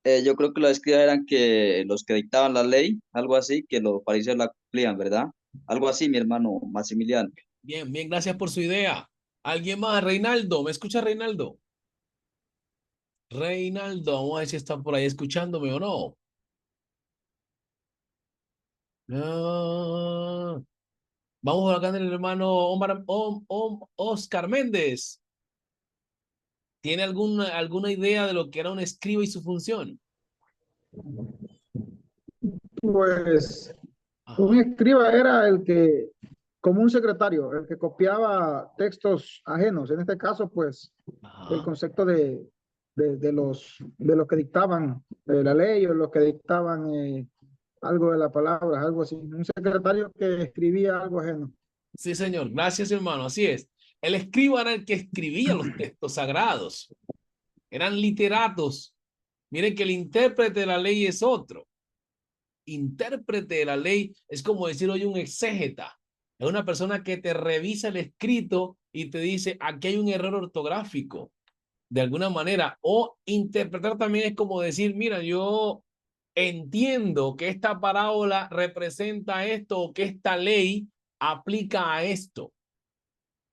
Yo creo que los escribas eran que los que dictaban la ley, algo así, que los fariseos la cumplían, ¿verdad? Algo así, mi hermano Maximiliano. Bien, bien, gracias por su idea. ¿Alguien más? Reinaldo, ¿me escucha Reinaldo? Reinaldo, vamos a ver si está por ahí escuchándome o no. Ah, vamos acá con el hermano Oscar Méndez. ¿Tiene alguna idea de lo que era un escriba y su función? Pues Ajá, un escriba era el que, como un secretario, el que copiaba textos ajenos. En este caso, pues, el ajá. concepto de los que dictaban la ley o los que dictaban algo de la palabra, algo así. Un secretario que escribía algo ajeno. Sí, señor. Gracias, hermano. Así es. El escriba era el que escribía los textos sagrados. Eran literatos. Miren que el intérprete de la ley es otro. Intérprete de la ley es como decir hoy un exégeta. Es una persona que te revisa el escrito y te dice, aquí hay un error ortográfico, de alguna manera. O interpretar también es como decir, mira, yo entiendo que esta parábola representa esto o que esta ley aplica a esto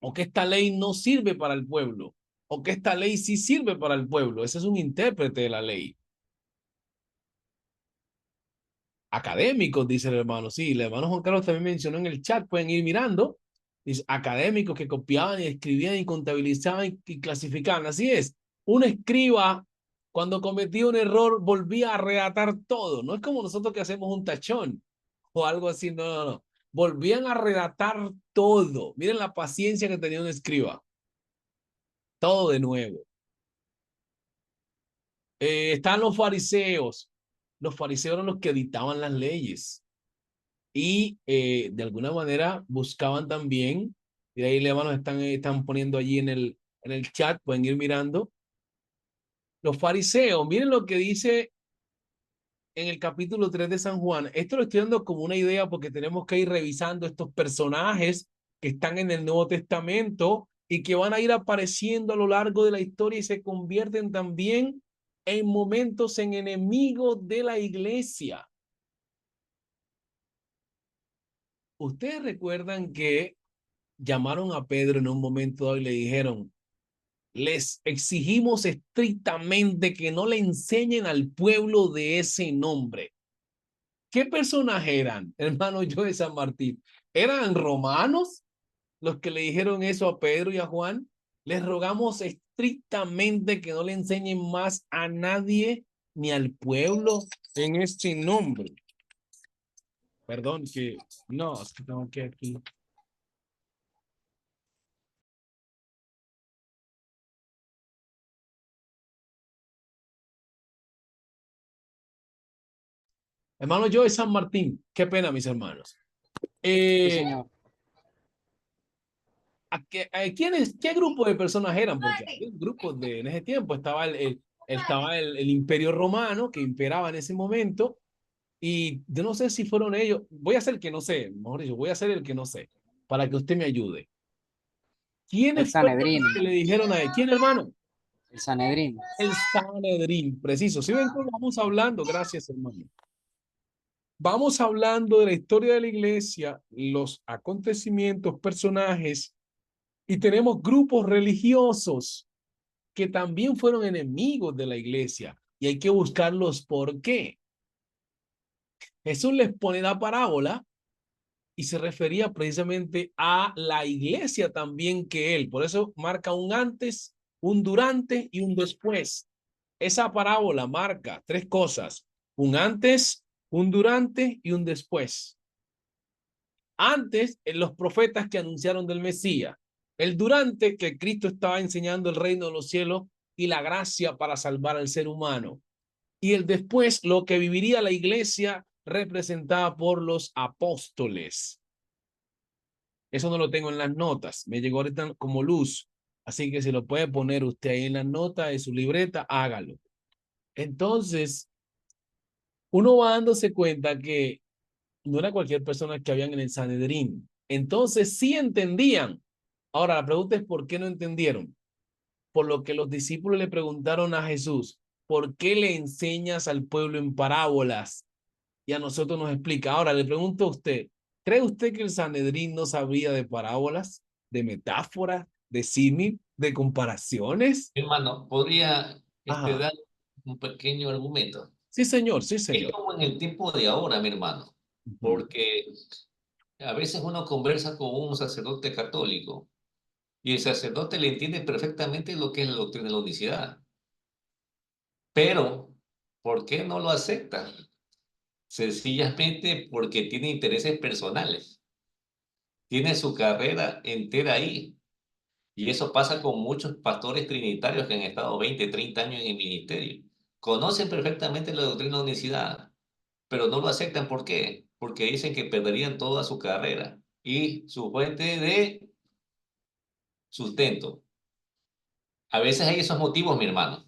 o que esta ley no sirve para el pueblo o que esta ley sí sirve para el pueblo. Ese es un intérprete de la ley. Académicos, dice el hermano. Sí, el hermano Juan Carlos también mencionó en el chat, pueden ir mirando. Dice, académicos que copiaban y escribían y contabilizaban y clasificaban. Así es. Un escriba, cuando cometía un error, volvía a redactar todo. No es como nosotros que hacemos un tachón o algo así. No, no, no. Volvían a redactar todo. Miren la paciencia que tenía un escriba. Todo de nuevo. Están los fariseos. los fariseos eran los que dictaban las leyes y de alguna manera buscaban también, y ahí hermanos están poniendo allí en el chat, pueden ir mirando, los fariseos, miren lo que dice en el capítulo 3 de San Juan. Esto lo estoy dando como una idea porque tenemos que ir revisando estos personajes que están en el Nuevo Testamento y que van a ir apareciendo a lo largo de la historia y se convierten también en momentos en enemigos de la iglesia. Ustedes recuerdan que llamaron a Pedro en un momento dado y le dijeron, les exigimos estrictamente que no le enseñen al pueblo de ese nombre. ¿Qué personas eran, hermano yo de San Martín? ¿Eran romanos los que le dijeron eso a Pedro y a Juan? Les rogamos estrictamente que no le enseñen más a nadie ni al pueblo en este nombre. Perdón, que no, es que tengo que aquí. Hermano yo de San Martín, qué pena, mis hermanos. Sí, señor. ¿Qué grupo de personas eran? Porque había grupos en ese tiempo estaba el Imperio Romano que imperaba en ese momento y yo no sé si fueron ellos. Voy a ser el que no sé, mejor dicho, voy a ser el que no sé para que usted me ayude. El ¿Quiénes fueron Sanedrín. los que le dijeron a él? ¿Quién, hermano? El Sanedrín. El Sanedrín, preciso. ¿Sí ven cómo vamos hablando? Gracias, hermano. Vamos hablando de la historia de la iglesia, los acontecimientos, personajes, y tenemos grupos religiosos que también fueron enemigos de la iglesia y hay que buscarlos por qué. Jesús les pone la parábola y se refería precisamente a la iglesia también que él. Por eso marca un antes, un durante y un después. Esa parábola marca tres cosas: un antes, un durante y un después. Antes, en los profetas que anunciaron del Mesías. El durante, que Cristo estaba enseñando el reino de los cielos y la gracia para salvar al ser humano. Y el después, lo que viviría la iglesia representada por los apóstoles. Eso no lo tengo en las notas, me llegó ahorita como luz. Así que si lo puede poner usted ahí en las notas de su libreta, hágalo. Entonces, uno va dándose cuenta que no era cualquier persona que habían en el Sanedrín. Entonces sí entendían. Ahora la pregunta es ¿por qué no entendieron? Por lo que los discípulos le preguntaron a Jesús, ¿por qué le enseñas al pueblo en parábolas? Y a nosotros nos explica. Ahora le pregunto a usted, ¿cree usted que el Sanedrín no sabía de parábolas, de metáforas, de símil, de comparaciones? Hermano, podría Ajá. dar un pequeño argumento. Sí, señor, sí, Es señor. como en el tiempo de ahora, mi hermano, porque a veces uno conversa con un sacerdote católico y el sacerdote le entiende perfectamente lo que es la doctrina de la unicidad. Pero, ¿por qué no lo acepta? Sencillamente porque tiene intereses personales. Tiene su carrera entera ahí. Y eso pasa con muchos pastores trinitarios que han estado 20, 30 años en el ministerio. Conocen perfectamente la doctrina de la unicidad, pero no lo aceptan. ¿Por qué? Porque dicen que perderían toda su carrera y su fuente de sustento. A veces hay esos motivos, mi hermano.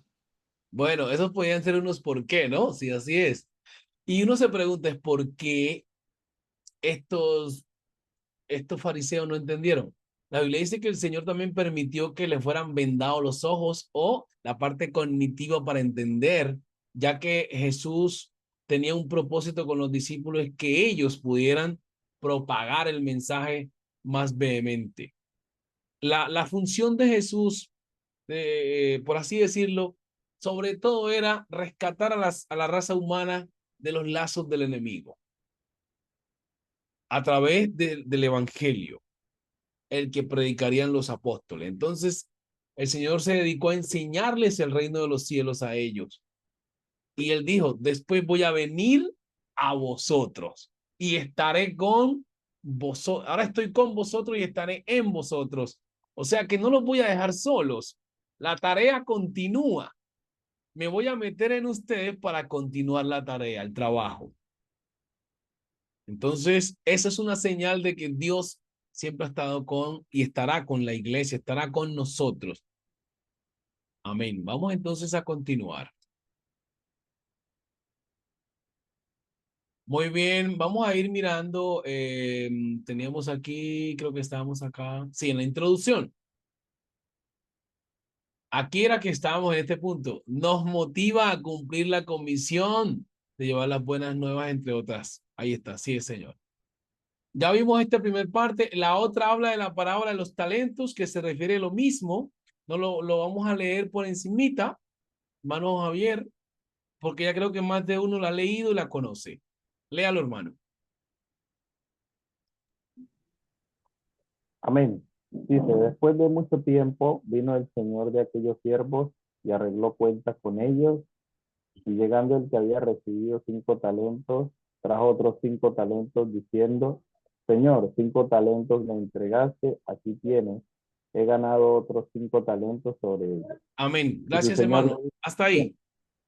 Bueno, esos podrían ser unos por qué, ¿no? Sí, así es. Y uno se pregunta es por qué estos fariseos no entendieron. La Biblia dice que el Señor también permitió que le fueran vendados los ojos o la parte cognitiva para entender, ya que Jesús tenía un propósito con los discípulos que ellos pudieran propagar el mensaje más vehemente. La función de Jesús, por así decirlo, sobre todo era rescatar a la raza humana de los lazos del enemigo a través del evangelio, el que predicarían los apóstoles. Entonces, el Señor se dedicó a enseñarles el reino de los cielos a ellos. Y él dijo, después voy a venir a vosotros y estaré con vosotros. Ahora estoy con vosotros y estaré en vosotros. O sea que no los voy a dejar solos. La tarea continúa. me voy a meter en ustedes para continuar la tarea, el trabajo. Entonces, esa es una señal de que Dios siempre ha estado con y estará con la iglesia, estará con nosotros. Amén. Vamos entonces a continuar. Muy bien, vamos a ir mirando. Teníamos aquí, creo que estábamos acá. Sí, en la introducción. Aquí era que estábamos en este punto. Nos motiva a cumplir la comisión de llevar las buenas nuevas, entre otras. Ahí está, sí, señor. Ya vimos esta primera parte. La otra habla de la parábola de los talentos, que se refiere a lo mismo. No lo vamos a leer por encimita, hermano Javier, porque ya creo que más de uno la ha leído y la conoce. Léalo, hermano. Amén. Dice, después de mucho tiempo vino el señor de aquellos siervos y arregló cuentas con ellos, y llegando el que había recibido 5 talentos, trajo otros 5 talentos diciendo, Señor, 5 talentos me entregaste, aquí tienes, he ganado otros 5 talentos sobre ellos. Amén. Y su Gracias, señor hermano. le dijo, Hasta ahí.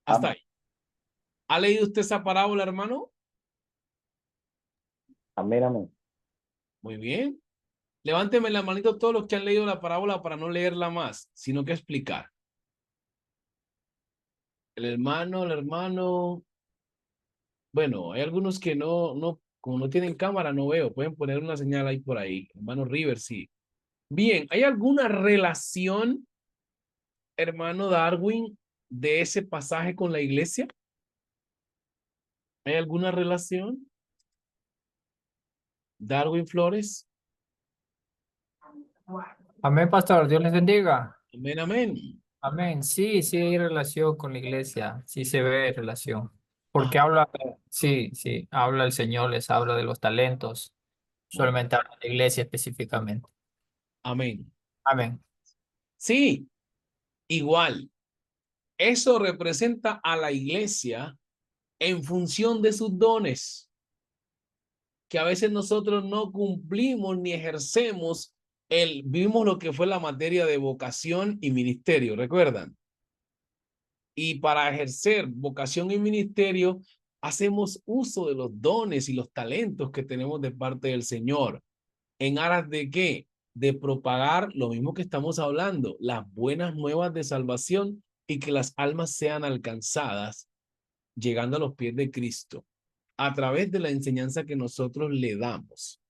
Hasta Amén. ahí. ¿Ha leído usted esa parábola, hermano? Amén, amén. Muy bien. Levánteme la manito todos los que han leído la parábola para no leerla más, sino que explicar. El hermano. Bueno, hay algunos que como no tienen cámara, no veo. Pueden poner una señal ahí por ahí. Hermano River, sí. Bien, ¿hay alguna relación, hermano Darwin, de ese pasaje con la iglesia? ¿Hay alguna relación? Darwin Flores. Amén, pastor. Dios les bendiga. Amén, amén. Amén. Sí, sí hay relación con la iglesia. Sí se ve relación. Ah, Porque habla, sí, sí, habla el Señor, les habla de los talentos. Solamente habla de la iglesia específicamente. amén. Amén. Sí, igual. Eso representa a la iglesia en función de sus dones, que a veces nosotros no cumplimos ni ejercemos vimos lo que fue la materia de vocación y ministerio, ¿recuerdan? Y para ejercer vocación y ministerio, hacemos uso de los dones y los talentos que tenemos de parte del Señor. ¿En aras de qué? De propagar lo mismo que estamos hablando, las buenas nuevas de salvación y que las almas sean alcanzadas llegando a los pies de Cristo a través de la enseñanza que nosotros le damos.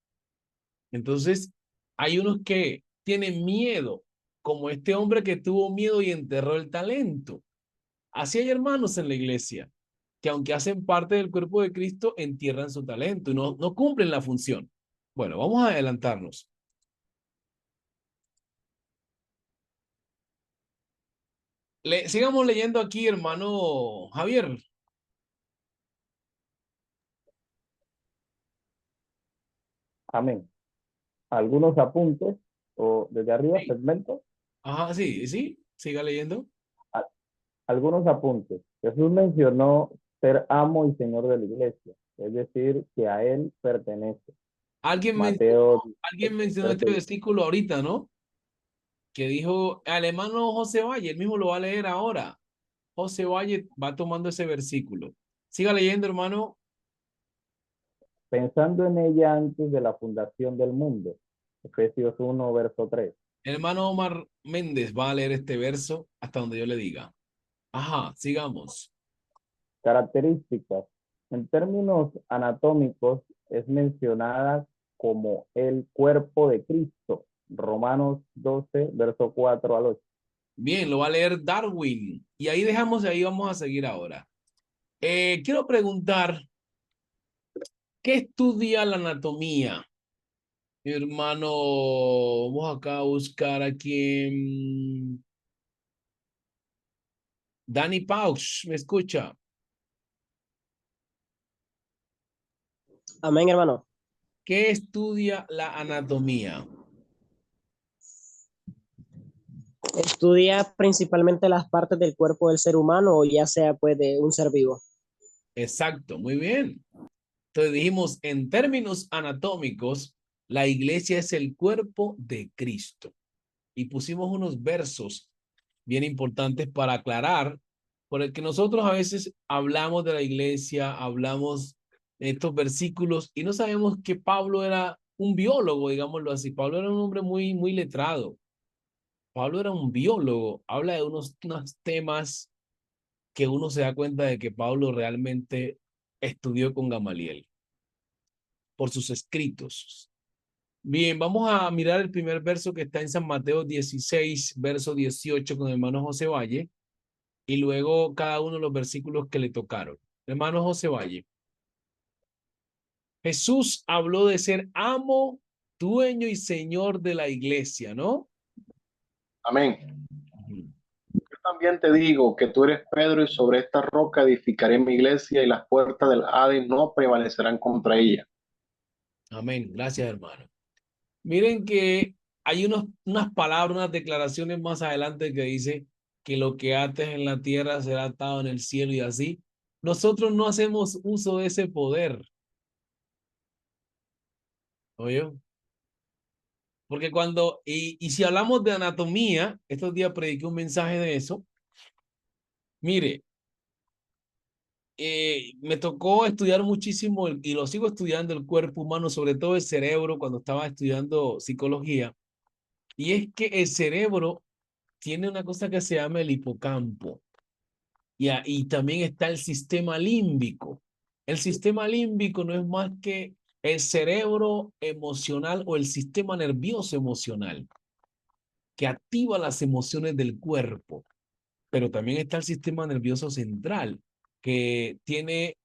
Entonces, hay unos que tienen miedo, como este hombre que tuvo miedo y enterró el talento. Así hay hermanos en la iglesia que aunque hacen parte del cuerpo de Cristo, entierran su talento y no cumplen la función. Bueno, vamos a adelantarnos. Sigamos leyendo aquí, hermano Javier. Amén. Algunos apuntes, o desde arriba, Sí. segmento. Ajá, sí, sí, siga leyendo. Algunos apuntes. Jesús mencionó ser amo y señor de la iglesia, es decir, que a él pertenece. Alguien Mateo mencionó este 13. versículo ahorita, ¿no? Que dijo al hermano José Valle, él mismo lo va a leer ahora. José Valle va tomando ese versículo. Siga leyendo, hermano. Pensando en ella antes de la fundación del mundo. Efesios 1, verso 3. Hermano Omar Méndez va a leer este verso hasta donde yo le diga. Ajá, sigamos. Características. En términos anatómicos, es mencionada como el cuerpo de Cristo. Romanos 12, verso 4 al 8. Bien, lo va a leer Darwin. Y ahí dejamos, ahí vamos a seguir ahora. Quiero preguntar, ¿qué estudia la anatomía? Hermano, vamos acá a buscar aquí. Danny Pauch, ¿me escucha? Amén, hermano. ¿Qué estudia la anatomía? Estudia principalmente las partes del cuerpo del ser humano o ya sea pues de un ser vivo. Exacto, muy bien. Entonces dijimos, en términos anatómicos, la iglesia es el cuerpo de Cristo. Y pusimos unos versos bien importantes para aclarar por el que nosotros a veces hablamos de la iglesia, hablamos de estos versículos y no sabemos que Pablo era un biólogo, digámoslo así. Pablo era un hombre muy letrado. Pablo era un biólogo. Habla de unos temas que uno se da cuenta de que Pablo realmente estudió con Gamaliel por sus escritos. Bien, vamos a mirar el primer verso que está en San Mateo 16, verso 18 con el hermano José Valle, y luego cada uno de los versículos que le tocaron. Hermano José Valle. Jesús habló de ser amo, dueño y señor de la iglesia, ¿no? Amén. Yo también te digo que tú eres Pedro y sobre esta roca edificaré mi iglesia y las puertas del Hades no prevalecerán contra ella. Amén. Gracias, hermano. Miren que hay unas palabras, unas declaraciones más adelante que dice que lo que ates en la tierra será atado en el cielo y así. Nosotros no hacemos uso de ese poder. ¿Oye? Porque y si hablamos de anatomía, estos días prediqué un mensaje de eso. Mire, me tocó estudiar muchísimo y lo sigo estudiando el cuerpo humano, sobre todo el cerebro, cuando estaba estudiando psicología. Y es que el cerebro tiene una cosa que se llama el hipocampo. Y también está el sistema límbico. El sistema límbico no es más que el cerebro emocional o el sistema nervioso emocional que activa las emociones del cuerpo. Pero también está el sistema nervioso central que tiene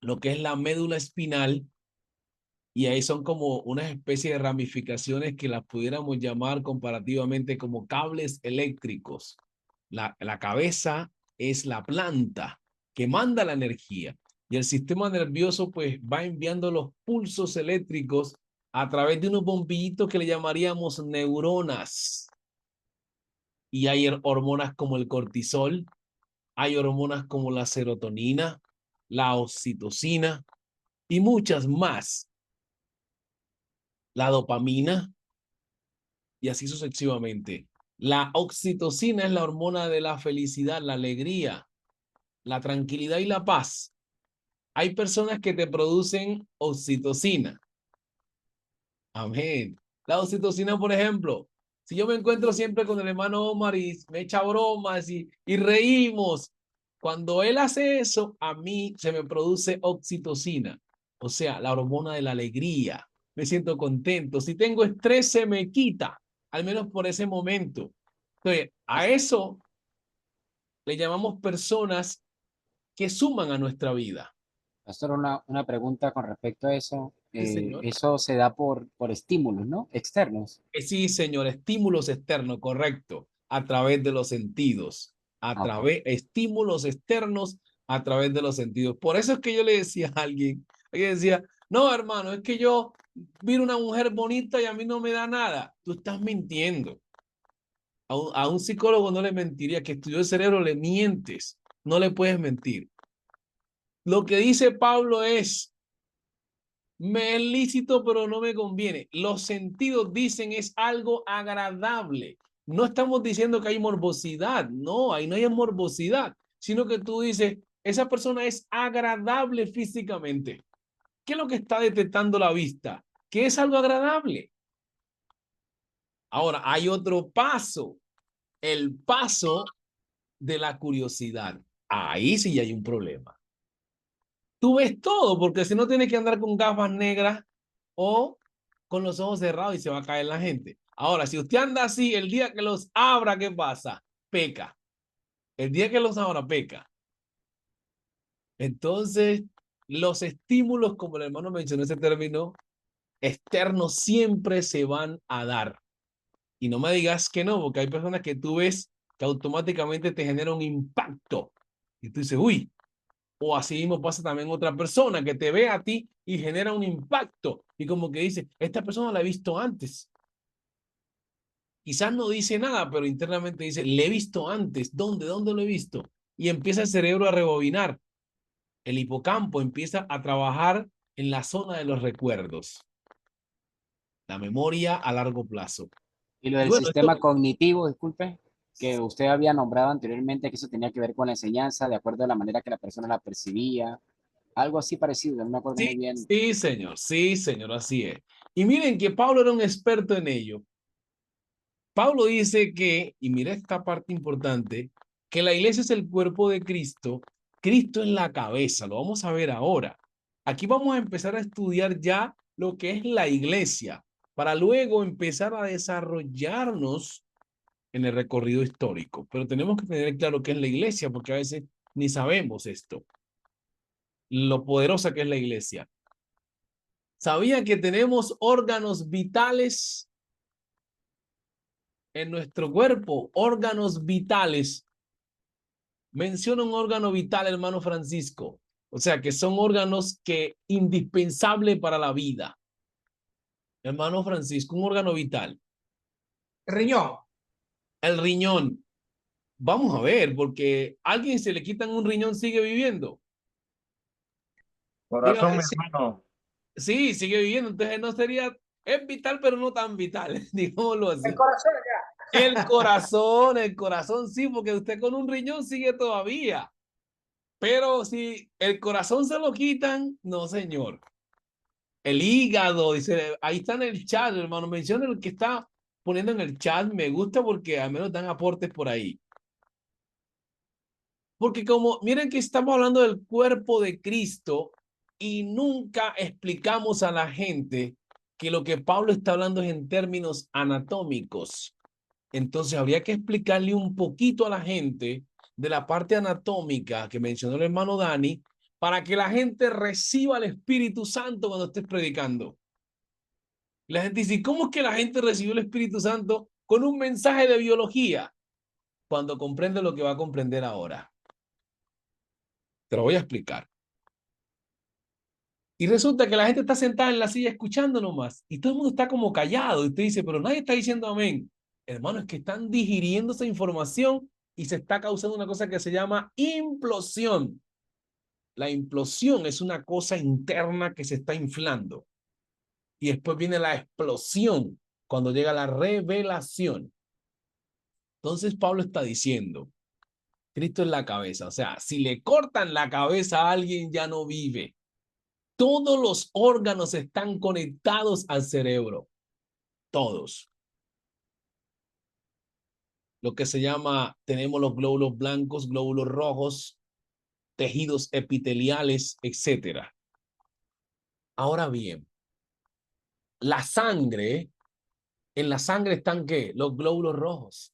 lo que es la médula espinal y ahí son como una especie de ramificaciones que las pudiéramos llamar comparativamente como cables eléctricos. La cabeza es la planta que manda la energía y el sistema nervioso pues va enviando los pulsos eléctricos a través de unos bombillitos que le llamaríamos neuronas. Y hay hormonas como el cortisol, hay hormonas como la serotonina, la oxitocina y muchas más. La dopamina y así sucesivamente. La oxitocina es la hormona de la felicidad, la alegría, la tranquilidad y la paz. Hay personas que te producen oxitocina. Amén. La oxitocina, por ejemplo, si yo me encuentro siempre con el hermano Omar y me echa bromas y reímos, cuando él hace eso, a mí se me produce oxitocina, o sea, la hormona de la alegría. Me siento contento. Si tengo estrés, se me quita, al menos por ese momento. Entonces, a eso le llamamos personas que suman a nuestra vida. Pastor, una pregunta con respecto a eso. Sí, señor. Eso se da por estímulos, ¿no? Externos. Sí, señor, estímulos externos, correcto, a través de los sentidos, Ok. estímulos externos a través de los sentidos. Por eso es que yo le decía a alguien decía, no, hermano, es que yo vi una mujer bonita y a mí no me da nada. Tú estás mintiendo. A un psicólogo no le mentiría, que estudió el cerebro, le mientes, no le puedes mentir. Lo que dice Pablo es, me es lícito, pero no me conviene. Los sentidos dicen es algo agradable. No estamos diciendo que hay morbosidad. No, ahí no hay morbosidad, sino que tú dices, esa persona es agradable físicamente. ¿Qué es lo que está detectando la vista? Que es algo agradable. Ahora, hay otro paso, el paso de la curiosidad. Ahí sí hay un problema. Tú ves todo, porque si no tienes que andar con gafas negras o con los ojos cerrados y se va a caer la gente. Ahora, si usted anda así, el día que los abra, ¿qué pasa? Peca. El día que los abra, peca. Entonces, los estímulos, como el hermano mencionó ese término, externos siempre se van a dar. Y no me digas que no, porque hay personas que tú ves que automáticamente te genera un impacto. Y tú dices, uy, o así mismo pasa también otra persona que te ve a ti y genera un impacto. Y como que dice, esta persona la he visto antes. Quizás no dice nada, pero internamente dice, le he visto antes. ¿Dónde? ¿Dónde lo he visto? Y empieza el cerebro a rebobinar. El hipocampo empieza a trabajar en la zona de los recuerdos. La memoria a largo plazo. Y lo Y del bueno, esto sistema cognitivo, disculpe. que usted había nombrado anteriormente, que eso tenía que ver con la enseñanza, de acuerdo a la manera que la persona la percibía, algo así parecido, no me acuerdo muy Sí, bien. sí, señor, así es. Y miren que Pablo era un experto en ello. Pablo dice que, y mira esta parte importante, que la iglesia es el cuerpo de Cristo, Cristo es la cabeza, lo vamos a ver ahora. Aquí vamos a empezar a estudiar ya lo que es la iglesia, para luego empezar a desarrollarnos en el recorrido histórico. Pero tenemos que tener claro qué es la iglesia, porque a veces ni sabemos esto, lo poderosa que es la iglesia. ¿Sabía que tenemos órganos vitales en nuestro cuerpo? Órganos vitales. Menciona un órgano vital, hermano Francisco. O sea, que son órganos que indispensables para la vida. Hermano Francisco, un órgano vital. Riñón. El riñón. Vamos a ver, porque a alguien se le quitan un riñón, sigue viviendo. Corazón, Dígame, mi sí, hermano. sí, sigue viviendo. Entonces no sería, es vital, pero no tan vital, digámoslo así. corazón ya. El corazón sí, porque usted con un riñón sigue todavía. Pero si el corazón se lo quitan, no, señor. El hígado, dice, ahí está en el chat, hermano. Menciona el que está poniendo en el chat. Me gusta porque al menos dan aportes por ahí. Porque como, miren que estamos hablando del cuerpo de Cristo y nunca explicamos a la gente que lo que Pablo está hablando es en términos anatómicos. Entonces habría que explicarle un poquito a la gente de la parte anatómica que mencionó el hermano Dani para que la gente reciba el Espíritu Santo cuando estés predicando. La gente dice, ¿cómo es que la gente recibió el Espíritu Santo con un mensaje de biología? Cuando comprende lo que va a comprender ahora. Te lo voy a explicar. Y resulta que la gente está sentada en la silla escuchando nomás y todo el mundo está como callado y usted dice, pero nadie está diciendo amén. Hermano, es que están digiriendo esa información y se está causando una cosa que se llama implosión. La implosión es una cosa interna que se está inflando y después viene la explosión cuando llega la revelación. Entonces Pablo está diciendo, Cristo es la cabeza, o sea, si le cortan la cabeza a alguien ya no vive. Todos los órganos están conectados al cerebro, todos. Lo que se llama, tenemos los glóbulos blancos, glóbulos rojos, tejidos epiteliales, etcétera. Ahora bien, la sangre, en la sangre están ¿qué? Los glóbulos rojos.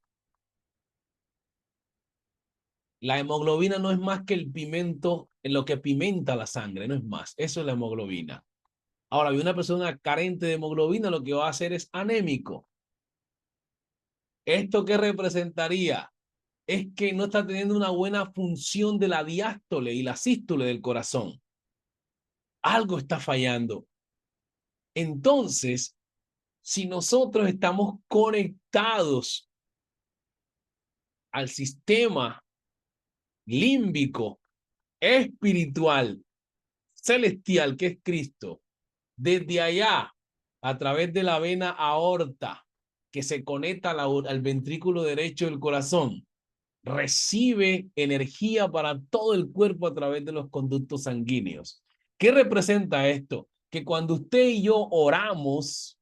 La hemoglobina no es más que el pimento, en lo que pimenta la sangre, no es más. Eso es la hemoglobina. Ahora, una persona carente de hemoglobina lo que va a hacer es anémico. ¿Esto qué representaría? Es que no está teniendo una buena función de la diástole y la sístole del corazón. Algo está fallando. Entonces, si nosotros estamos conectados al sistema límbico, espiritual, celestial, que es Cristo, desde allá, a través de la vena aorta, que se conecta al ventrículo derecho del corazón, recibe energía para todo el cuerpo a través de los conductos sanguíneos. ¿Qué representa esto? Que cuando usted y yo oramos,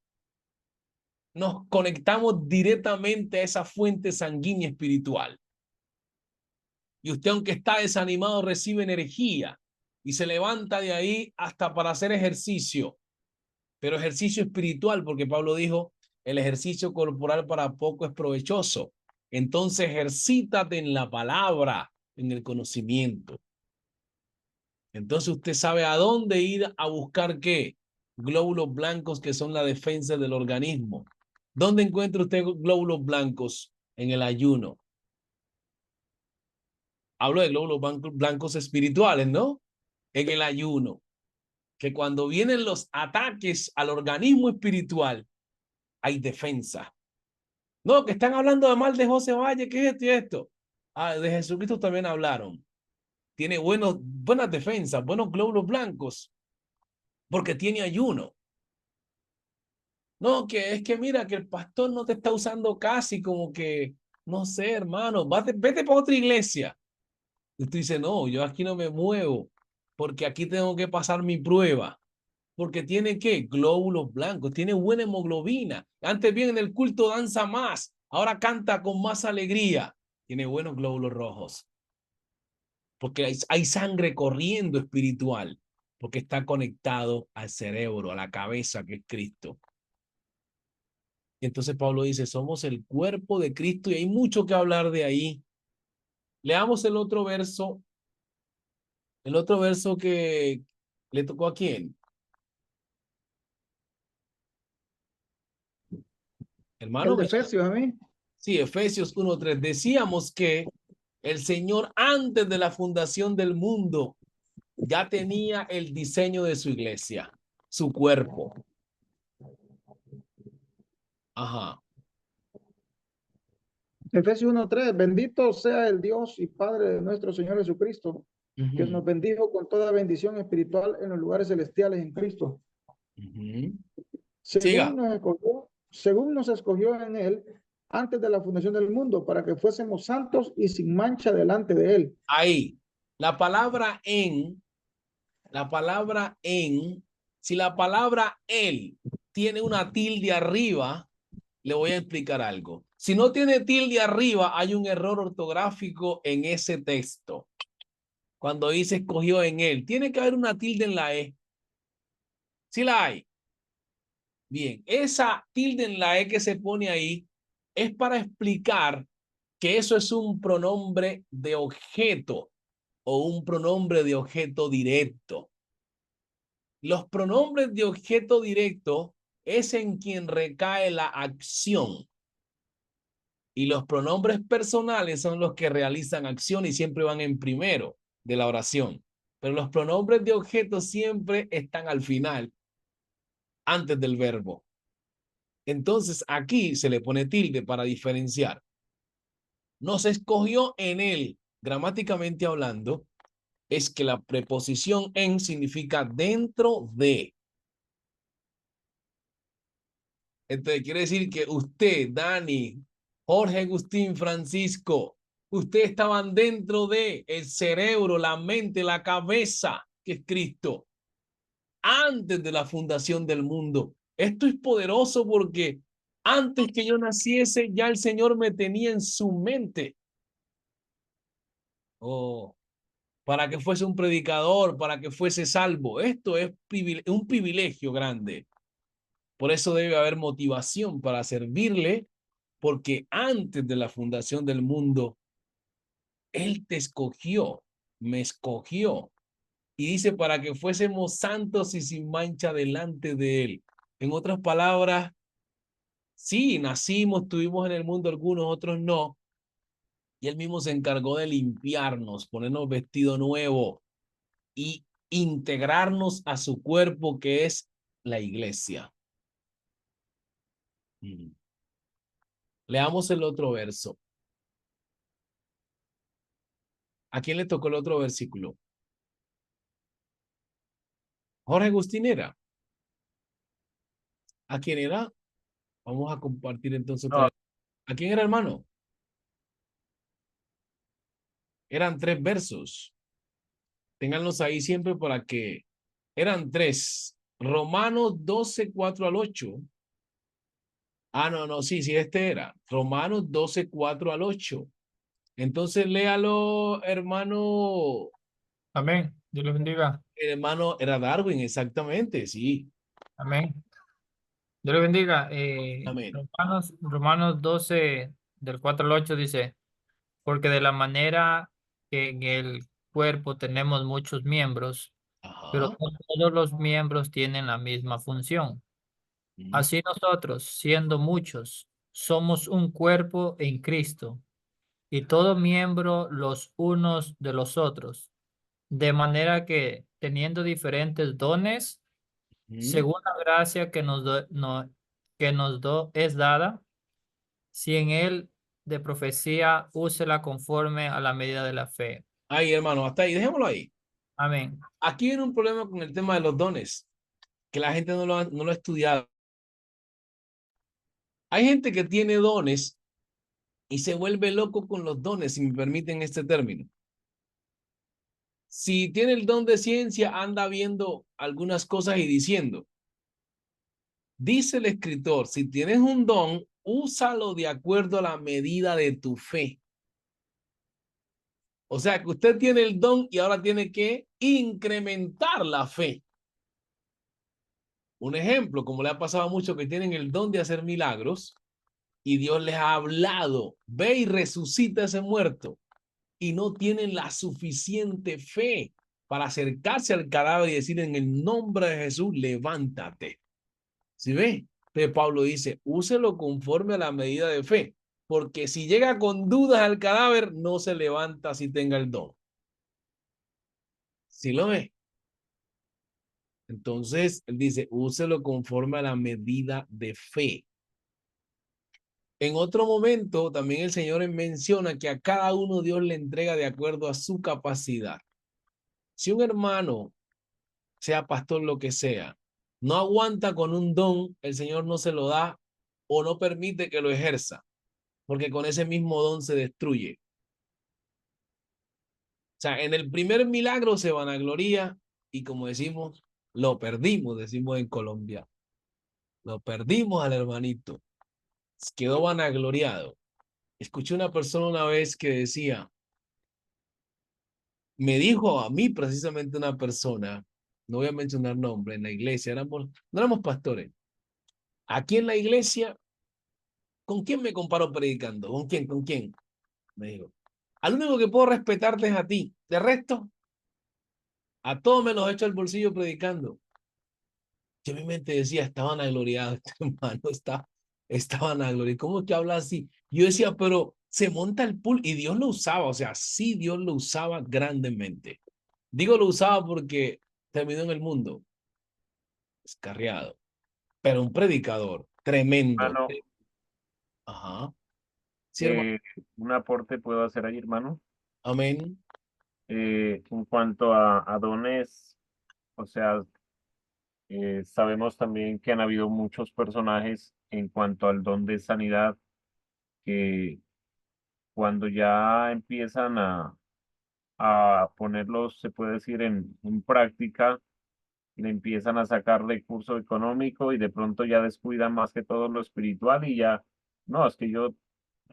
nos conectamos directamente a esa fuente sanguínea espiritual. Y usted, aunque está desanimado, recibe energía y se levanta de ahí hasta para hacer ejercicio, pero ejercicio espiritual, porque Pablo dijo, el ejercicio corporal para poco es provechoso. Entonces, ejercítate en la palabra, en el conocimiento. Entonces, usted sabe a dónde ir a buscar qué. Glóbulos blancos que son la defensa del organismo. ¿Dónde encuentra usted glóbulos blancos? En el ayuno. Hablo de glóbulos blancos espirituales, ¿no? En el ayuno. Que cuando vienen los ataques al organismo espiritual, hay defensa. No, que están hablando de mal de José Valle, ¿qué es esto y esto? Ah, de Jesucristo también hablaron. Tiene buenas defensas, buenos glóbulos blancos, porque tiene ayuno. No, que es que mira, que el pastor no te está usando casi como que No sé, hermano, vete para otra iglesia. Y usted dice, no, yo aquí no me muevo, porque aquí tengo que pasar mi prueba. Porque tiene, ¿qué? Glóbulos blancos, tiene buena hemoglobina. Antes bien en el culto danza más, ahora canta con más alegría. Tiene buenos glóbulos rojos. Porque hay sangre corriendo espiritual, porque está conectado al cerebro, a la cabeza que es Cristo. Y entonces Pablo dice, somos el cuerpo de Cristo y hay mucho que hablar de ahí. Leamos el otro verso que le tocó a quién. El Hermano, de Efesios a mí. sí, Efesios 1:3. Decíamos que el Señor antes de la fundación del mundo ya tenía el diseño de su iglesia, su cuerpo. Ajá. Efesios 1:3, bendito sea el Dios y Padre de nuestro Señor Jesucristo, que nos bendijo con toda bendición espiritual en los lugares celestiales en Cristo. Siga. Según nos escogió en Él antes de la fundación del mundo, para que fuésemos santos y sin mancha delante de Él. Ahí, la palabra en, si la palabra él tiene una tilde arriba, le voy a explicar algo. Si no tiene tilde arriba, hay un error ortográfico en ese texto. Cuando dice escogió en él, tiene que haber una tilde en la E. ¿Sí la hay? Bien, esa tilde en la E que se pone ahí es para explicar que eso es un pronombre de objeto o un pronombre de objeto directo. Los pronombres de objeto directo es en quien recae la acción. Y los pronombres personales son los que realizan acción y siempre van en primero de la oración. Pero los pronombres de objeto siempre están al final, antes del verbo. Entonces aquí se le pone tilde para diferenciar. Nos escogió en él, gramáticamente hablando, es que la preposición en significa dentro de. Entonces quiere decir que usted, Dani, Jorge Agustín, Francisco, ustedes estaban dentro de el cerebro, la mente, la cabeza, que es Cristo, antes de la fundación del mundo. Esto es poderoso porque antes que yo naciese, ya el Señor me tenía en su mente. Oh, para que fuese un predicador, para que fuese salvo. Esto es un privilegio grande. Por eso debe haber motivación para servirle, porque antes de la fundación del mundo, Él te escogió, me escogió. Y dice para que fuésemos santos y sin mancha delante de Él. En otras palabras, sí, nacimos, estuvimos en el mundo, algunos, otros no. Y Él mismo se encargó de limpiarnos, ponernos vestido nuevo y integrarnos a su cuerpo, que es la iglesia. Leamos el otro verso. ¿A quién le tocó el otro versículo? Jorge Agustín era. ¿A quién era? Vamos a compartir entonces. No. ¿A quién era, hermano? Eran 3 versos. Ténganlos ahí siempre para que... Eran 3. Romanos 12:4-8. Ah, no, sí, este era. Romanos 12:4-8. Entonces léalo, hermano. Amén. Dios los bendiga. El hermano era Darwin, exactamente, sí. Amén. Dios los bendiga. Amén. Romanos 12, del 4 al 8 dice, porque de la manera que en el cuerpo tenemos muchos miembros, pero Ajá. no todos los miembros tienen la misma función. Así nosotros, siendo muchos, somos un cuerpo en Cristo, y todo miembro los unos de los otros, de manera que, teniendo diferentes dones, según la gracia que es dada, si en él de profecía, úsela conforme a la medida de la fe. Ahí, hermano, hasta ahí, dejémoslo ahí. Amén. Aquí viene un problema con el tema de los dones, que la gente no lo ha estudiado. Hay gente que tiene dones y se vuelve loco con los dones, si me permiten este término. Si tiene el don de ciencia, anda viendo algunas cosas y diciendo, dice el escritor, si tienes un don, úsalo de acuerdo a la medida de tu fe. O sea que usted tiene el don y ahora tiene que incrementar la fe. Un ejemplo, como le ha pasado a muchos que tienen el don de hacer milagros y Dios les ha hablado, ve y resucita a ese muerto y no tienen la suficiente fe para acercarse al cadáver y decir en el nombre de Jesús, levántate. ¿Sí ve? Entonces Pablo dice, úselo conforme a la medida de fe, porque si llega con dudas al cadáver, no se levanta si tenga el don. ¿Sí lo ve? Entonces, él dice, úselo conforme a la medida de fe. En otro momento, también el Señor menciona que a cada uno Dios le entrega de acuerdo a su capacidad. Si un hermano, sea pastor, lo que sea, no aguanta con un don, el Señor no se lo da o no permite que lo ejerza, porque con ese mismo don se destruye. O sea, en el primer milagro se vanagloria y como decimos, lo perdimos, decimos en Colombia. Lo perdimos al hermanito. Quedó vanagloriado. Escuché una persona una vez que decía, me dijo a mí precisamente una persona, no voy a mencionar nombre, en la iglesia, no éramos pastores. Aquí en la iglesia, ¿con quién me comparo predicando? ¿Con quién? ¿Con quién? Me dijo, al único que puedo respetarte es a ti. De resto, a todos me los echo al bolsillo predicando. Yo en mi mente decía, está vanagloriado este hermano, está vanagloriado. ¿Cómo que habla así? Yo decía, pero se monta el pool y Dios lo usaba, o sea, sí, Dios lo usaba grandemente. Digo lo usaba porque terminó en el mundo, descarriado, pero un predicador tremendo. Hermano, Ajá. Sí, hermano. un aporte puedo hacer ahí, hermano. Amén. En cuanto a dones, o sea, sabemos también que han habido muchos personajes en cuanto al don de sanidad que cuando ya empiezan a ponerlos, se puede decir, en práctica, le empiezan a sacar recurso económico y de pronto ya descuidan más que todo lo espiritual y ya, no, es que yo,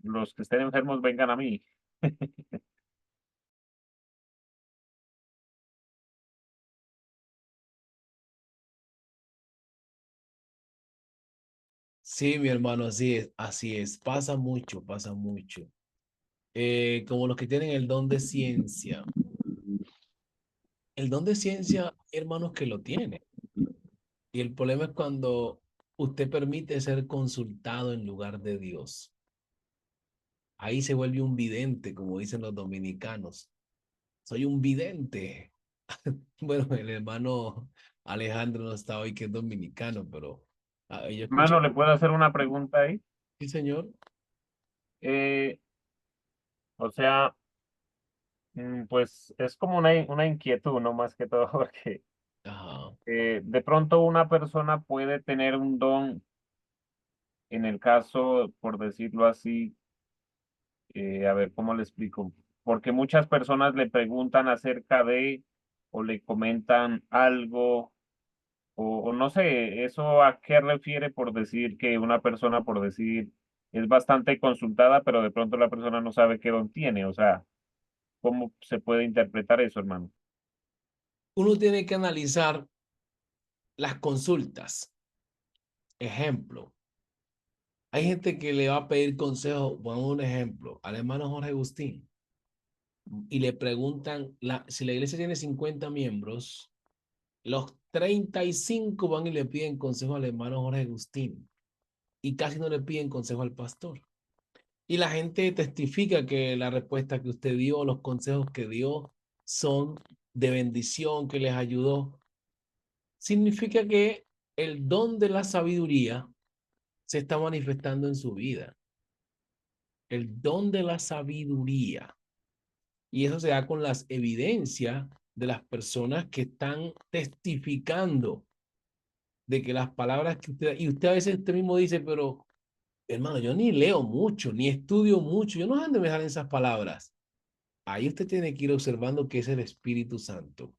los que estén enfermos vengan a mí. Sí, mi hermano, así es, así es. Pasa mucho, pasa mucho. Como los que tienen el don de ciencia. El don de ciencia, hay hermanos que lo tienen. Y el problema es cuando usted permite ser consultado en lugar de Dios. Ahí se vuelve un vidente, como dicen los dominicanos. Soy un vidente. Bueno, el hermano Alejandro no está hoy, que es dominicano, pero yo escuché. Hermano, ¿le puedo hacer una pregunta ahí? Sí, señor. Eh, o sea, pues es como una inquietud, no más que todo, porque Ajá. de pronto una persona puede tener un don, en el caso, por decirlo así, a ver, ¿cómo le explico? Porque muchas personas le preguntan acerca de o le comentan algo o no sé, eso a qué refiere por decir que una persona, por decir, es bastante consultada, pero de pronto la persona no sabe qué don tiene, o sea, ¿cómo se puede interpretar eso, hermano? Uno tiene que analizar las consultas. Ejemplo, hay gente que le va a pedir consejo, pongamos un ejemplo, al hermano Jorge Agustín, y le preguntan, si la iglesia tiene 50 miembros, los 35 van y le piden consejo al hermano Jorge Agustín, y casi no le piden consejo al pastor. Y la gente testifica que la respuesta que usted dio, los consejos que dio, son de bendición, que les ayudó. Significa que el don de la sabiduría se está manifestando en su vida. El don de la sabiduría. Y eso se da con las evidencias de las personas que están testificando de que las palabras que usted, y usted a veces usted mismo dice, pero Hermano, yo ni leo mucho, ni estudio mucho. Yo no sé dónde me salen esas palabras. Ahí usted tiene que ir observando que es el Espíritu Santo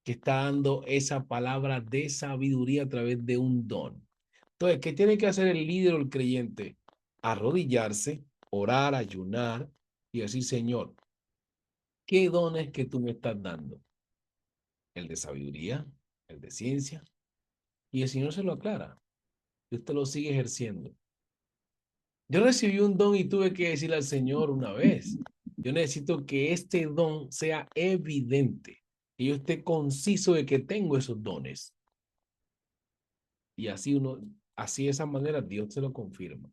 que está dando esa palabra de sabiduría a través de un don. Entonces, ¿qué tiene que hacer el líder o el creyente? Arrodillarse, orar, ayunar y decir, Señor, ¿qué dones que tú me estás dando? El de sabiduría, el de ciencia. Y el Señor se lo aclara. Y usted lo sigue ejerciendo. Yo recibí un don y tuve que decirle al Señor una vez, yo necesito que este don sea evidente, que yo esté conciso de que tengo esos dones. Y así de esa manera Dios se lo confirma.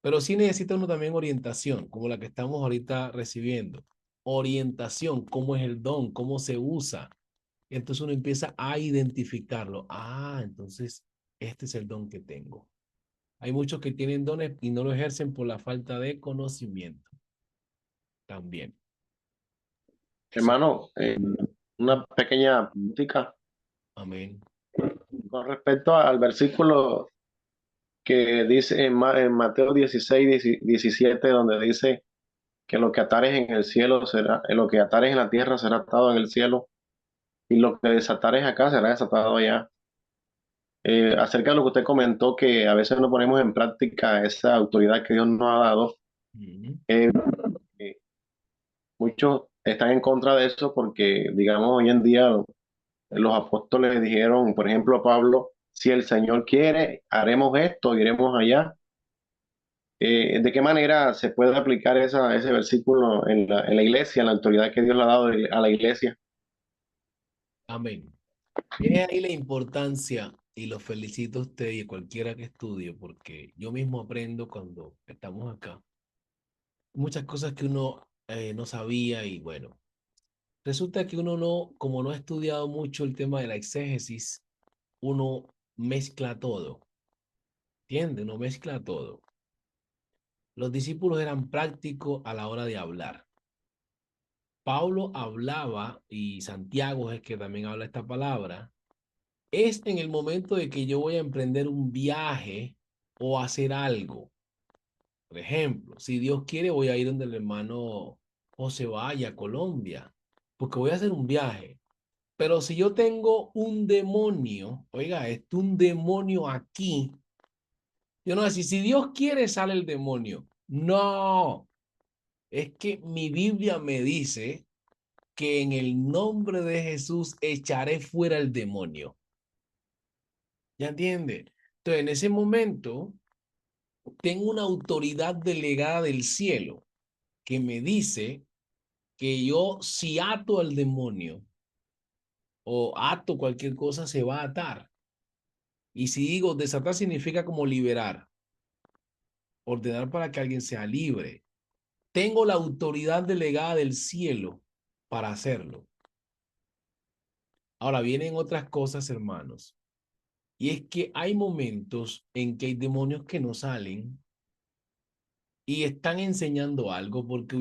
Pero sí necesita uno también orientación, como la que estamos ahorita recibiendo. Orientación, cómo es el don, cómo se usa. Entonces uno empieza a identificarlo. Ah, entonces este es el don que tengo. Hay muchos que tienen dones y no lo ejercen por la falta de conocimiento. También. Hermano, una pequeña preguntita Amén. con respecto al versículo que dice en Mateo 16, 17, donde dice que lo que atares en el cielo será, lo que atares en la tierra será atado en el cielo, y lo que desatares acá será desatado allá. Acerca de lo que usted comentó, que a veces no ponemos en práctica esa autoridad que Dios nos ha dado, eh, muchos están en contra de eso porque, digamos, hoy en día los apóstoles dijeron, por ejemplo, a Pablo, si el Señor quiere, haremos esto, iremos allá. ¿De qué manera se puede aplicar ese versículo en la iglesia, en la autoridad que Dios le ha dado a la iglesia? Amén. Es ahí la importancia y lo felicito a usted y a cualquiera que estudie, porque yo mismo aprendo cuando estamos acá. Muchas cosas que uno no sabía y bueno, resulta que uno no, como no ha estudiado mucho el tema de la exégesis, uno mezcla todo, ¿entiende? Uno mezcla todo. Los discípulos eran prácticos a la hora de hablar. Pablo hablaba, y Santiago es el que también habla esta palabra, es en el momento de que yo voy a emprender un viaje o hacer algo. Por ejemplo, si Dios quiere, voy a ir donde el hermano José vaya a Colombia, porque voy a hacer un viaje. Pero si yo tengo un demonio, oiga, un demonio aquí, yo no sé si Dios quiere sale el demonio. No, es que mi Biblia me dice que en el nombre de Jesús echaré fuera el demonio. ¿Ya entiende? Entonces, en ese momento, tengo una autoridad delegada del cielo que me dice que yo, si ato al demonio o ato cualquier cosa, se va a atar. Y si digo desatar significa como liberar, ordenar para que alguien sea libre. Tengo la autoridad delegada del cielo para hacerlo. Ahora vienen otras cosas, hermanos. Y es que hay momentos en que hay demonios que no salen y están enseñando algo porque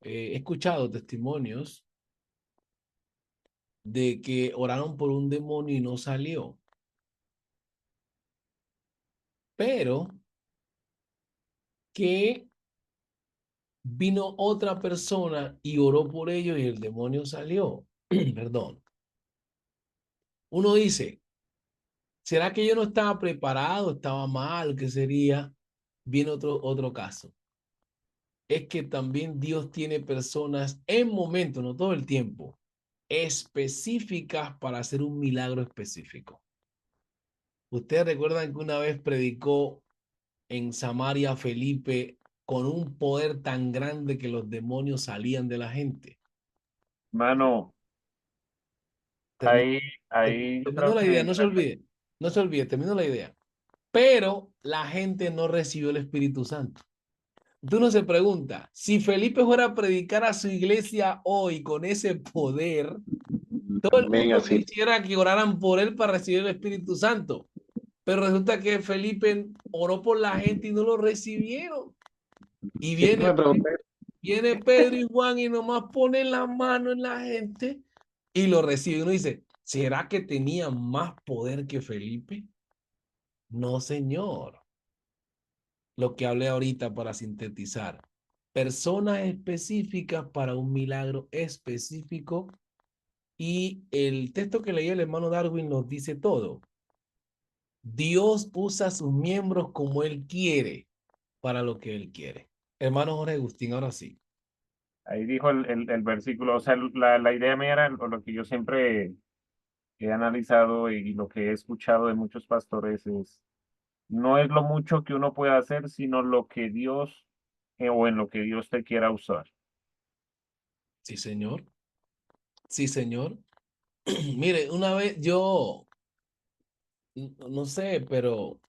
he escuchado testimonios de que oraron por un demonio y no salió. Pero que vino otra persona y oró por ellos y el demonio salió. Perdón. Uno dice, ¿será que yo no estaba preparado? ¿Estaba mal? ¿Qué sería? Viene otro caso. Es que también Dios tiene personas en momentos, no todo el tiempo, específicas para hacer un milagro específico. Ustedes recuerdan que una vez predicó en Samaria Felipe con un poder tan grande que los demonios salían de la gente. Mano, Termino, ahí yo termino creo la idea, que no se olvide, termino la idea. Pero la gente no recibió el Espíritu Santo. Tú no se pregunta, si Felipe fuera a predicar a su iglesia hoy con ese poder, todo el Amén, mundo así. quisiera que oraran por él para recibir el Espíritu Santo. Pero resulta que Felipe oró por la gente y no lo recibieron. Y Siempre me pregunté, viene Pedro y Juan y nomás ponen la mano en la gente y lo reciben. Uno dice, ¿será que tenía más poder que Felipe? No, señor. Lo que hablé ahorita para sintetizar. Personas específicas para un milagro específico. Y el texto que leí el hermano Darwin nos dice todo. Dios usa a sus miembros como Él quiere, para lo que Él quiere. Hermano Jorge Agustín, ahora sí. Ahí dijo el versículo, o sea, la idea mía era, o lo que yo siempre he analizado y lo que he escuchado de muchos pastores es, no es lo mucho que uno puede hacer, sino lo que Dios, o en lo que Dios te quiera usar. Sí, señor. Sí, señor. Mire, una vez yo, no sé, pero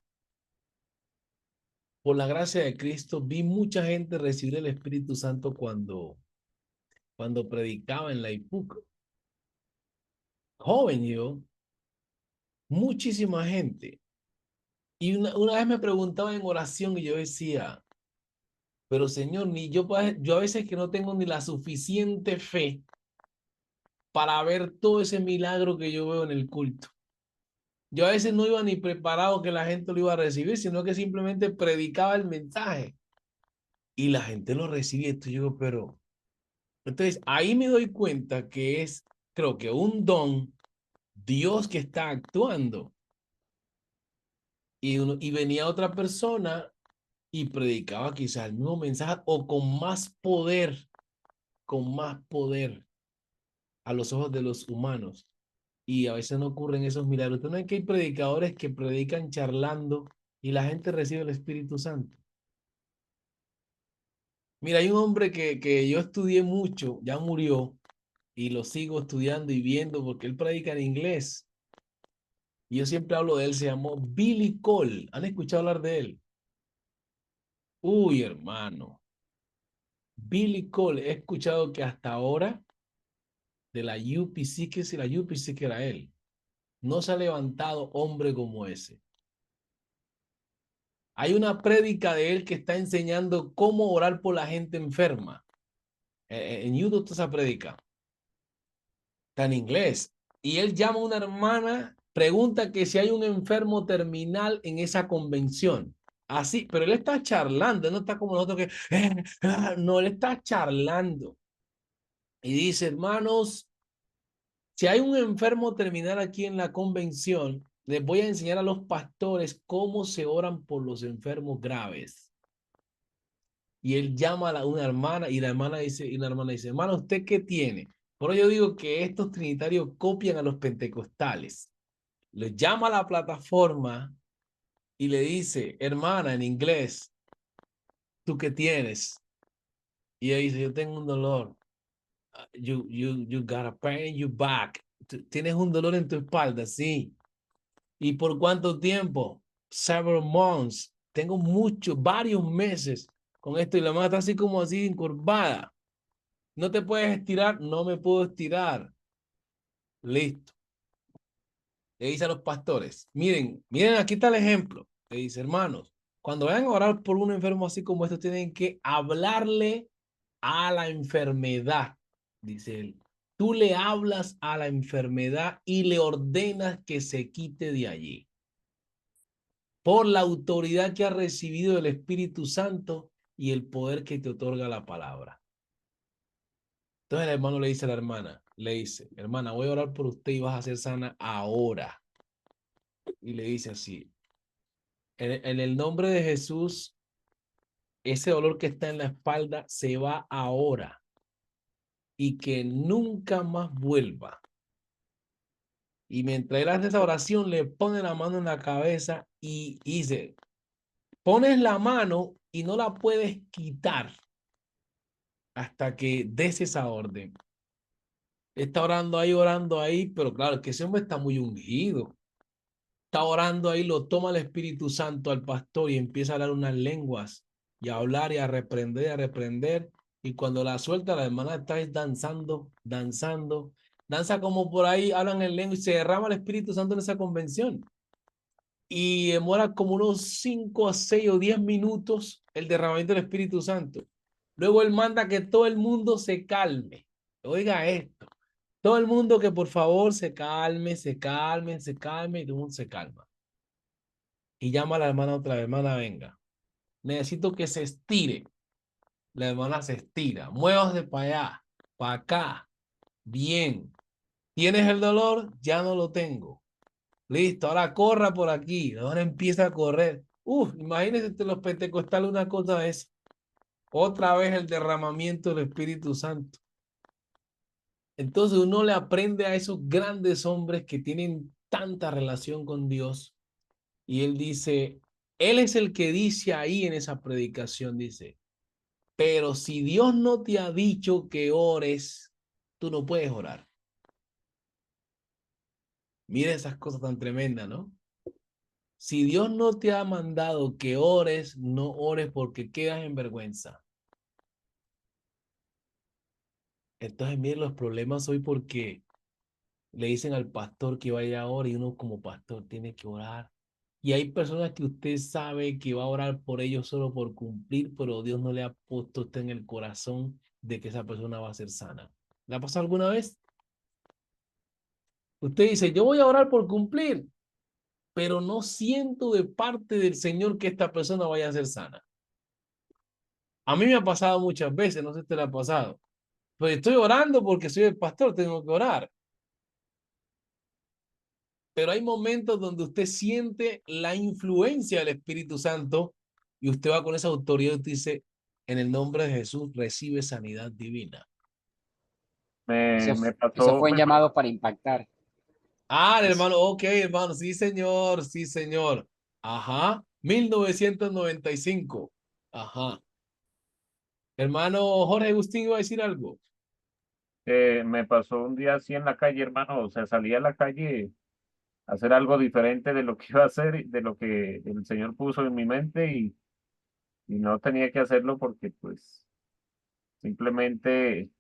por la gracia de Cristo vi mucha gente recibir el Espíritu Santo cuando predicaba en la IPUC. Joven yo, muchísima gente. Y una vez me preguntaba en oración y yo decía, pero Señor, ni yo a veces que no tengo ni la suficiente fe para ver todo ese milagro que yo veo en el culto. Yo a veces no iba ni preparado que la gente lo iba a recibir, sino que simplemente predicaba el mensaje y la gente lo recibía. Entonces yo digo, pero... Entonces ahí me doy cuenta que es, creo que un don, Dios que está actuando. Y venía otra persona y predicaba quizás el mismo mensaje o con más poder a los ojos de los humanos. Y a veces no ocurren esos milagros. Usted no es que hay predicadores que predican charlando y la gente recibe el Espíritu Santo. Mira, hay un hombre que yo estudié mucho, ya murió, y lo sigo estudiando y viendo porque él predica en inglés. Y yo siempre hablo de él, se llamó Billy Cole. ¿Han escuchado hablar de él? Uy, hermano. Billy Cole, he escuchado que hasta ahora de la UPC, que si la UPC que era él, no se ha levantado hombre como ese. Hay una prédica de él que está enseñando cómo orar por la gente enferma. En YouTube está esa prédica. Está en inglés. Y él llama a una hermana, pregunta que si hay un enfermo terminal en esa convención. Así, pero él está charlando, él no está como nosotros que, no, él está charlando. Y dice, hermanos, si hay un enfermo terminal aquí en la convención, les voy a enseñar a los pastores cómo se oran por los enfermos graves. Y él llama a una hermana y la hermana dice, hermana, ¿usted qué tiene? Por eso yo digo que estos trinitarios copian a los pentecostales. Los llama a la plataforma y le dice, hermana, en inglés, ¿tú qué tienes? Y ella dice, yo tengo un dolor. You got a pain in your back. Tienes un dolor en tu espalda, sí. ¿Y por cuánto tiempo? Several months. Tengo varios meses con esto y la mano está así como así encorvada. ¿No te puedes estirar? No me puedo estirar. Listo. Le dice a los pastores, miren, aquí está el ejemplo. Le dice, hermanos, cuando vayan a orar por un enfermo así como esto, tienen que hablarle a la enfermedad. Dice él, tú le hablas a la enfermedad y le ordenas que se quite de allí. Por la autoridad que ha recibido del Espíritu Santo y el poder que te otorga la palabra. Entonces el hermano le dice a la hermana, le dice, hermana, voy a orar por usted y vas a ser sana ahora. Y le dice así, en el nombre de Jesús, ese dolor que está en la espalda se va ahora y que nunca más vuelva. Y mientras él hace esa oración, le pone la mano en la cabeza y dice, pones la mano y no la puedes quitar hasta que des esa orden. Está orando ahí, pero claro, que ese hombre está muy ungido. Está orando ahí, lo toma el Espíritu Santo al pastor y empieza a hablar unas lenguas y a hablar y a reprender. Y cuando la suelta, la hermana está danzando, danza como por ahí, hablan en lengua y se derrama el Espíritu Santo en esa convención. Y demora como unos 5 a 6 o 10 minutos el derramamiento del Espíritu Santo. Luego él manda que todo el mundo se calme. Oiga esto. Todo el mundo que por favor se calme, y todo el mundo se calma. y llama a la hermana otra vez, hermana, venga. Necesito que se estire. La hermana se estira. Muévase para allá, para acá. Bien. ¿Tienes el dolor? Ya no lo tengo. Listo, ahora corra por aquí. Ahora empieza a correr. Imagínense entre los pentecostales una cosa es. Otra vez el derramamiento del Espíritu Santo. Entonces uno le aprende a esos grandes hombres que tienen tanta relación con Dios. Y él dice, él es el que dice ahí en esa predicación, dice, pero si Dios no te ha dicho que ores, tú no puedes orar. Mira esas cosas tan tremendas, ¿no? Si Dios no te ha mandado que ores, no ores porque quedas en vergüenza. Entonces, miren los problemas hoy porque le dicen al pastor que vaya a orar y uno como pastor tiene que orar. Y hay personas que usted sabe que va a orar por ellos solo por cumplir, pero Dios no le ha puesto a usted en el corazón de que esa persona va a ser sana. ¿Le ha pasado alguna vez? Usted dice, yo voy a orar por cumplir, pero no siento de parte del Señor que esta persona vaya a ser sana. A mí me ha pasado muchas veces, no sé si te le ha pasado. Pero estoy orando porque soy el pastor, tengo que orar. Pero hay momentos donde usted siente la influencia del Espíritu Santo y usted va con esa autoridad y dice, en el nombre de Jesús, recibe sanidad divina. Me, me Eso pasó, fue un llamado para impactar. Ah, Es- hermano, ok, hermano, sí, señor, sí, señor. Ajá, 1995. Ajá. Hermano Jorge Agustín iba a decir algo. me pasó un día así en la calle, hermano. O sea, salí a la calle a hacer algo diferente de lo que iba a hacer, de lo que el Señor puso en mi mente y no tenía que hacerlo porque pues simplemente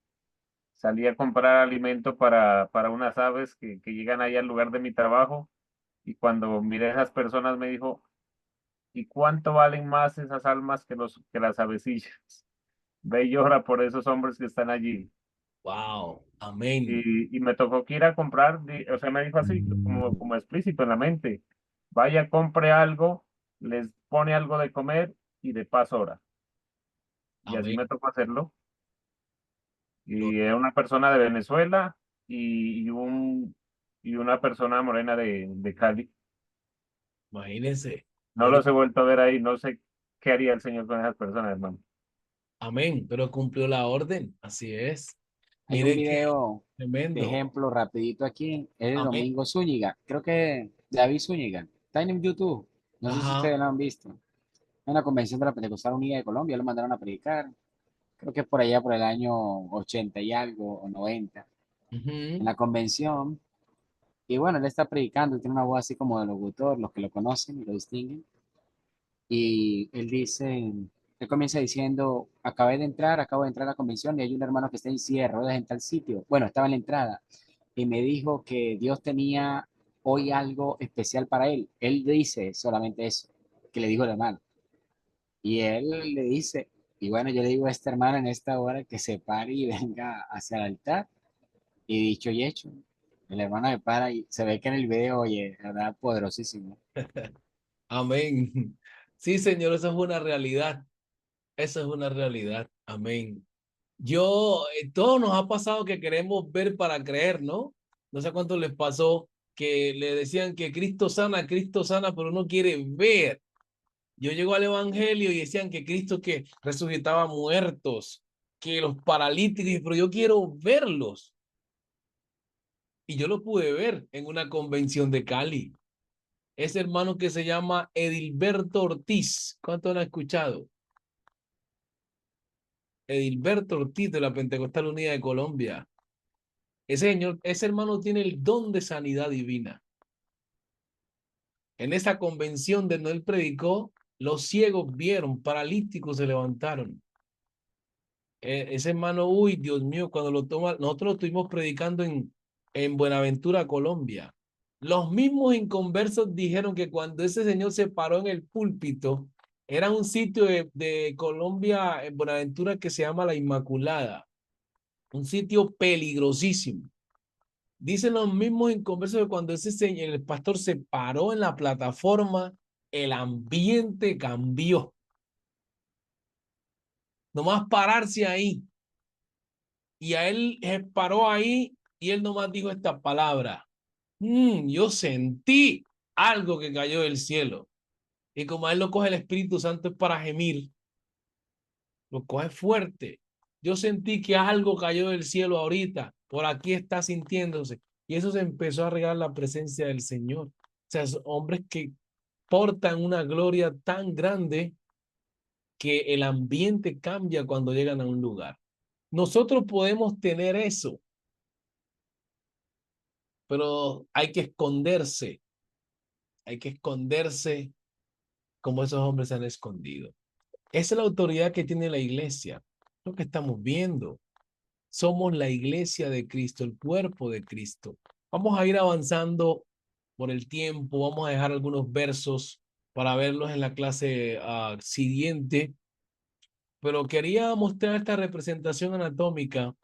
salí a comprar alimento para unas aves que llegan ahí al lugar de mi trabajo y cuando miré a esas personas me dijo, ¿y cuánto valen más esas almas que las avecillas? Ve y llora por esos hombres que están allí. Wow, amén. Y me tocó que ir a comprar, o sea, me dijo así, como explícito en la mente, vaya, compre algo, les pone algo de comer y de paso ora. Y así Amén. me tocó hacerlo. Y era una persona de Venezuela y una persona morena de Cali. Imagínense. No los he vuelto a ver ahí, no sé qué haría el Señor con esas personas, hermano. Amén, pero cumplió la orden, así es. Hay un Mire qué video de tremendo. ejemplo rapidito aquí, es de Amén. Domingo Zúñiga, creo que David Zúñiga, está en YouTube, no sé si Ajá. ustedes lo han visto. En una convención de la Pentecostal Unida de Colombia, lo mandaron a predicar, creo que es por allá por el año 80 y algo, o 90, en Ujú. la convención. Y bueno, él está predicando, él tiene una voz así como de locutor, los que lo conocen y lo distinguen. Y él dice, él comienza diciendo, acabo de entrar a la convención y hay un hermano que está en silla de ruedas en tal sitio. Bueno, estaba en la entrada y me dijo que Dios tenía hoy algo especial para él. Él dice solamente eso, que le dijo el hermano. Y él le dice, y bueno, yo le digo a este hermano en esta hora que se pare y venga hacia el altar. Y dicho y hecho, el hermano me para y se ve que en el video, oye, la verdad, poderosísimo. Amén. Sí, Señor, eso es una realidad. Eso es una realidad. Amén. Todos nos ha pasado que queremos ver para creer, ¿no? No sé cuánto les pasó que le decían que Cristo sana, pero uno quiere ver. Yo llego al Evangelio y decían que Cristo que resucitaba muertos, que los paralíticos, pero yo quiero verlos. Y yo lo pude ver en una convención de Cali. Ese hermano que se llama Edilberto Ortiz. ¿Cuánto han escuchado? Edilberto Ortiz de la Pentecostal Unida de Colombia. Ese hermano tiene el don de sanidad divina. En esa convención de donde él predicó, los ciegos vieron, paralíticos se levantaron. Ese hermano, uy, Dios mío, cuando lo toma, nosotros lo estuvimos predicando en Buenaventura, Colombia. Los mismos inconversos dijeron que cuando ese señor se paró en el púlpito, era un sitio de Colombia, en Buenaventura, que se llama La Inmaculada, un sitio peligrosísimo. Dicen los mismos inconversos que cuando ese señor, el pastor se paró en la plataforma, el ambiente cambió. Nomás pararse ahí. Y a él paró ahí y él nomás dijo esta palabra. Yo sentí algo que cayó del cielo. Y como a él lo coge el Espíritu Santo es para gemir, lo coge fuerte. Yo sentí que algo cayó del cielo ahorita. Por aquí está sintiéndose. Y eso se empezó a regar la presencia del Señor. O sea, son hombres que portan una gloria tan grande que el ambiente cambia cuando llegan a un lugar. Nosotros podemos tener eso, pero hay que esconderse. Hay que esconderse como esos hombres se han escondido. Esa es la autoridad que tiene la iglesia. Lo que estamos viendo. Somos la iglesia de Cristo, el cuerpo de Cristo. Vamos a ir avanzando por el tiempo. Vamos a dejar algunos versos para verlos en la clase siguiente. Pero quería mostrar esta representación anatómica.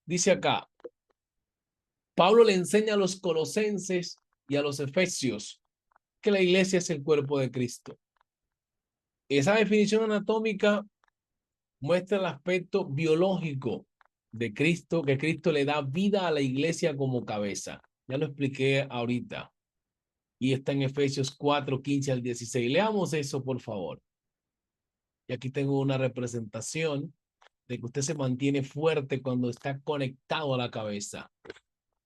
Dice acá, Pablo le enseña a los colosenses y a los efesios que la iglesia es el cuerpo de Cristo. Esa definición anatómica muestra el aspecto biológico de Cristo, que Cristo le da vida a la iglesia como cabeza. Ya lo expliqué ahorita. Y está en Efesios 4, 15 al 16. Leamos eso, por favor. Y aquí tengo una representación de que usted se mantiene fuerte cuando está conectado a la cabeza,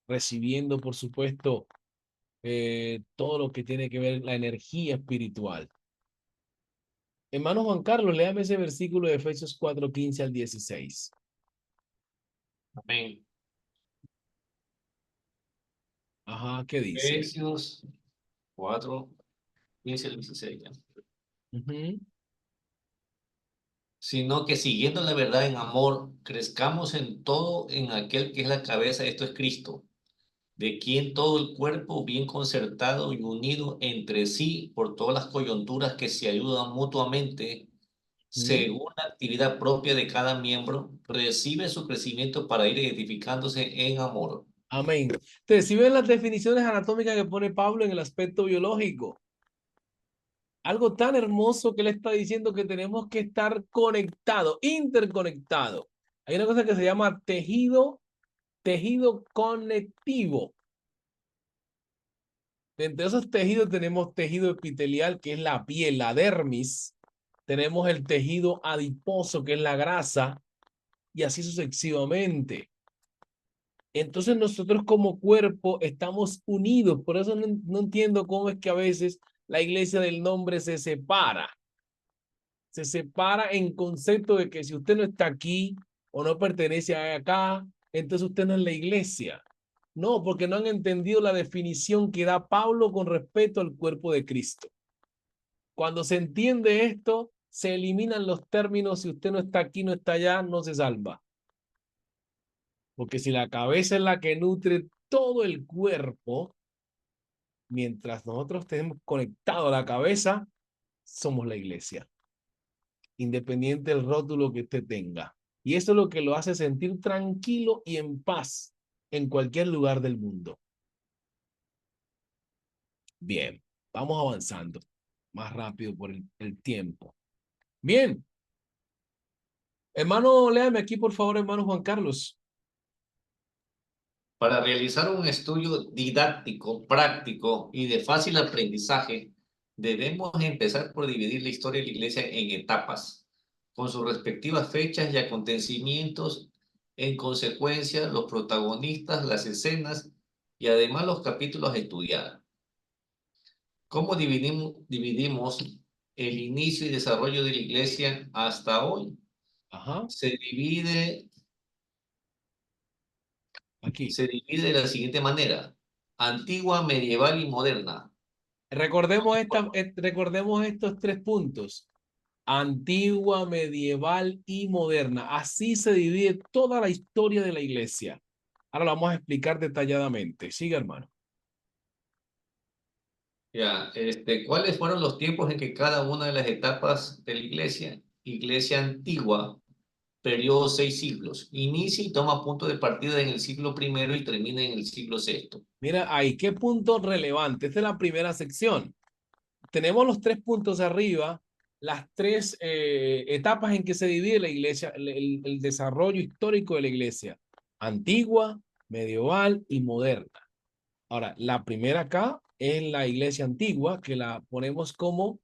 recibiendo, por supuesto, todo lo que tiene que ver la energía espiritual. Hermano Juan Carlos, léame ese versículo de Efesios 4, 15 al 16. Amén. Ajá, ¿qué dice? Efesios 4, 15 al 16. ¿Ya? Sino que siguiendo la verdad en amor, crezcamos en todo en aquel que es la cabeza, esto es Cristo, de quien todo el cuerpo, bien concertado y unido entre sí por todas las coyunturas que se ayudan mutuamente, según la actividad propia de cada miembro, recibe su crecimiento para ir edificándose en amor. Amén. Entonces, si ven las definiciones anatómicas que pone Pablo en el aspecto biológico, algo tan hermoso que le está diciendo que tenemos que estar conectados, interconectados. Hay una cosa que se llama tejido conectivo. Entre esos tejidos tenemos tejido epitelial, que es la piel, la dermis. Tenemos el tejido adiposo, que es la grasa, y así sucesivamente. Entonces nosotros como cuerpo estamos unidos. Por eso no entiendo cómo es que a veces la iglesia del nombre se separa. Se separa en concepto de que si usted no está aquí o no pertenece a acá, entonces usted no es la iglesia. No, porque no han entendido la definición que da Pablo con respecto al cuerpo de Cristo. Cuando se entiende esto, se eliminan los términos, si usted no está aquí, no está allá, no se salva. Porque si la cabeza es la que nutre todo el cuerpo, mientras nosotros tenemos conectado a la cabeza, somos la iglesia. Independiente del rótulo que usted tenga. Y eso es lo que lo hace sentir tranquilo y en paz en cualquier lugar del mundo. Bien, vamos avanzando más rápido por el tiempo. Bien. Hermano, léame aquí, por favor, hermano Juan Carlos. Para realizar un estudio didáctico, práctico y de fácil aprendizaje, debemos empezar por dividir la historia de la iglesia en etapas, con sus respectivas fechas y acontecimientos, en consecuencia, los protagonistas, las escenas y además los capítulos a estudiar. ¿Cómo dividimos el inicio y desarrollo de la iglesia hasta hoy? Ajá. Se divide Aquí. Se divide de la siguiente manera: antigua, medieval y moderna. Recordemos estos 3 puntos. Antigua, medieval y moderna. Así se divide toda la historia de la iglesia. Ahora lo vamos a explicar detalladamente. Siga, hermano. Ya, ¿cuáles fueron los tiempos en que cada una de las etapas de la iglesia? Iglesia antigua, periodo 6 siglos. Inicia y toma punto de partida en el siglo I y termina en el siglo VI. Mira ahí, qué punto relevante. Esta es la primera sección. tenemos los 3 puntos arriba, las 3 etapas en que se divide la iglesia, el desarrollo histórico de la iglesia, antigua, medieval y moderna. Ahora, la primera acá es la iglesia antigua, que la ponemos como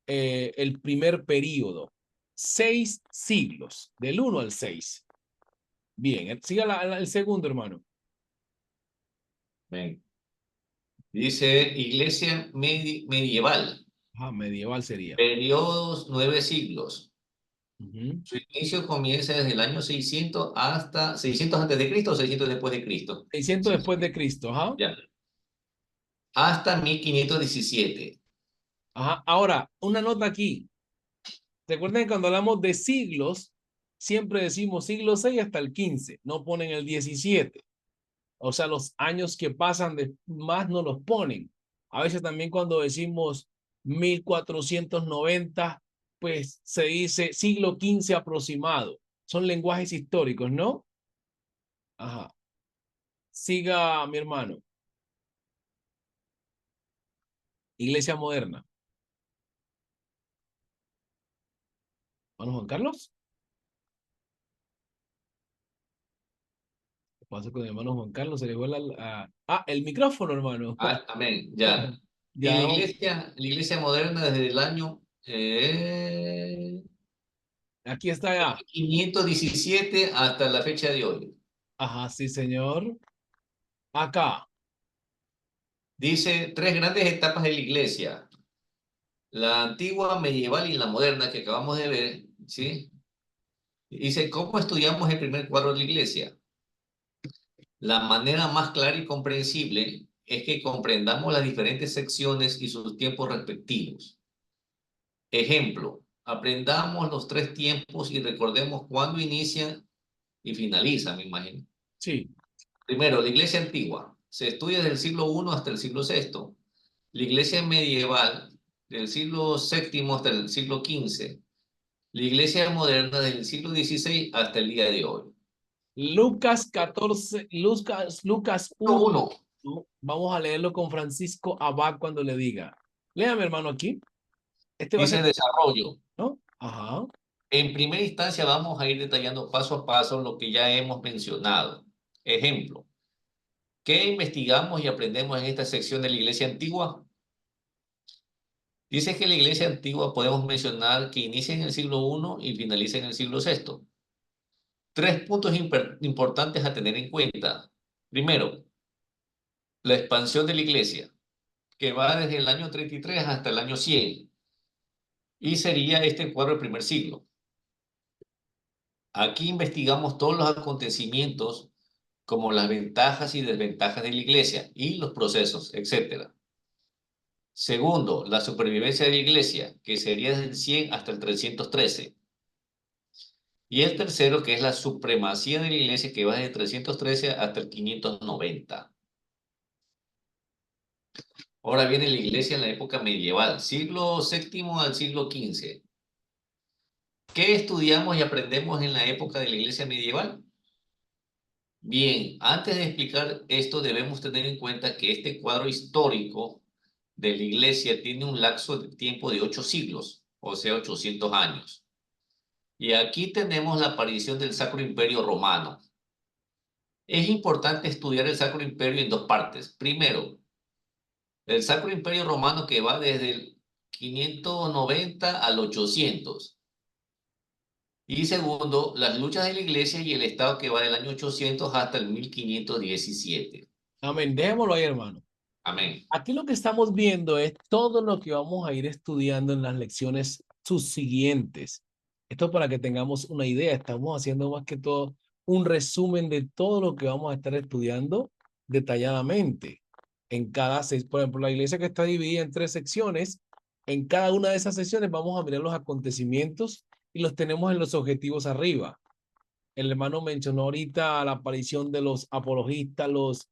el primer período. 6 siglos, del 1 al 6. Bien, siga el segundo, hermano. Ven. Dice iglesia medieval, Ajá, medieval sería. periodos 9 siglos. Ujú. Su inicio comienza desde el año 600 hasta 600 antes de Cristo o 600 después de Cristo. 600 Sí, después de Cristo, ajá. ya. Hasta 1517. Ajá. Ahora, una nota aquí. Recuerden que cuando hablamos de siglos, siempre decimos siglo 6 hasta el 15, no ponen el 17. O sea, los años que pasan de más no los ponen. A veces también cuando decimos 1490, pues se dice siglo 15 aproximado. Son lenguajes históricos, ¿no? Ajá. Siga, mi hermano. Iglesia moderna. ¿Hermano Juan Carlos? ¿Qué pasa con el hermano Juan Carlos? Se le fue el micrófono, hermano. Amén, ya. Y Ya, la iglesia moderna desde el año aquí está ya. 517 hasta la fecha de hoy. Ajá, sí, señor. Acá. Dice 3 grandes etapas de la iglesia. La antigua, medieval y la moderna que acabamos de ver, ¿sí? Dice, ¿cómo estudiamos el primer cuadro de la iglesia? La manera más clara y comprensible es que comprendamos las diferentes secciones y sus tiempos respectivos. Ejemplo, aprendamos los 3 tiempos y recordemos cuándo inicia y finaliza, me imagino. Sí. Primero, la iglesia antigua. Se estudia desde el siglo I hasta el siglo VI. La iglesia medieval, del siglo VII hasta el siglo XV. La iglesia moderna, desde el siglo XVI hasta el día de hoy. Lucas 14, Lucas 1. Uno. Vamos a leerlo con Francisco Abad cuando le diga. Léame, hermano, aquí. Este va a Dice ser, desarrollo. ¿no? Ajá. En primera instancia vamos a ir detallando paso a paso lo que ya hemos mencionado. Ejemplo, ¿qué investigamos y aprendemos en esta sección de la iglesia antigua? Dice que la iglesia antigua podemos mencionar que inicia en el siglo I y finaliza en el siglo VI. 3 puntos importantes a tener en cuenta. Primero, la expansión de la iglesia, que va desde el año 33 hasta el año 100. Y sería este cuadro del primer siglo. Aquí investigamos todos los acontecimientos como las ventajas y desventajas de la iglesia y los procesos, etc. Segundo, la supervivencia de la iglesia, que sería desde el 100 hasta el 313. Y el tercero, que es la supremacía de la iglesia, que va desde el 313 hasta el 590. Ahora viene la iglesia en la época medieval, siglo VII al siglo XV. ¿Qué estudiamos y aprendemos en la época de la iglesia medieval? Bien, antes de explicar esto, debemos tener en cuenta que este cuadro histórico de la iglesia tiene un lapso de tiempo de 8 siglos, o sea, 800 años. Y aquí tenemos la aparición del Sacro Imperio Romano. Es importante estudiar el Sacro Imperio en 2 partes. Primero, el Sacro Imperio Romano que va desde el 590 al 800. Y segundo, las luchas de la iglesia y el Estado que va del año 800 hasta el 1517. Amén. Dejémoslo ahí, hermano. Amén. Aquí lo que estamos viendo es todo lo que vamos a ir estudiando en las lecciones subsiguientes. Esto para que tengamos una idea. Estamos haciendo más que todo un resumen de todo lo que vamos a estar estudiando detalladamente. En cada, por ejemplo, la iglesia que está dividida en 3 secciones, en cada una de esas secciones vamos a mirar los acontecimientos y los tenemos en los objetivos arriba. El hermano mencionó ahorita la aparición de los apologistas, los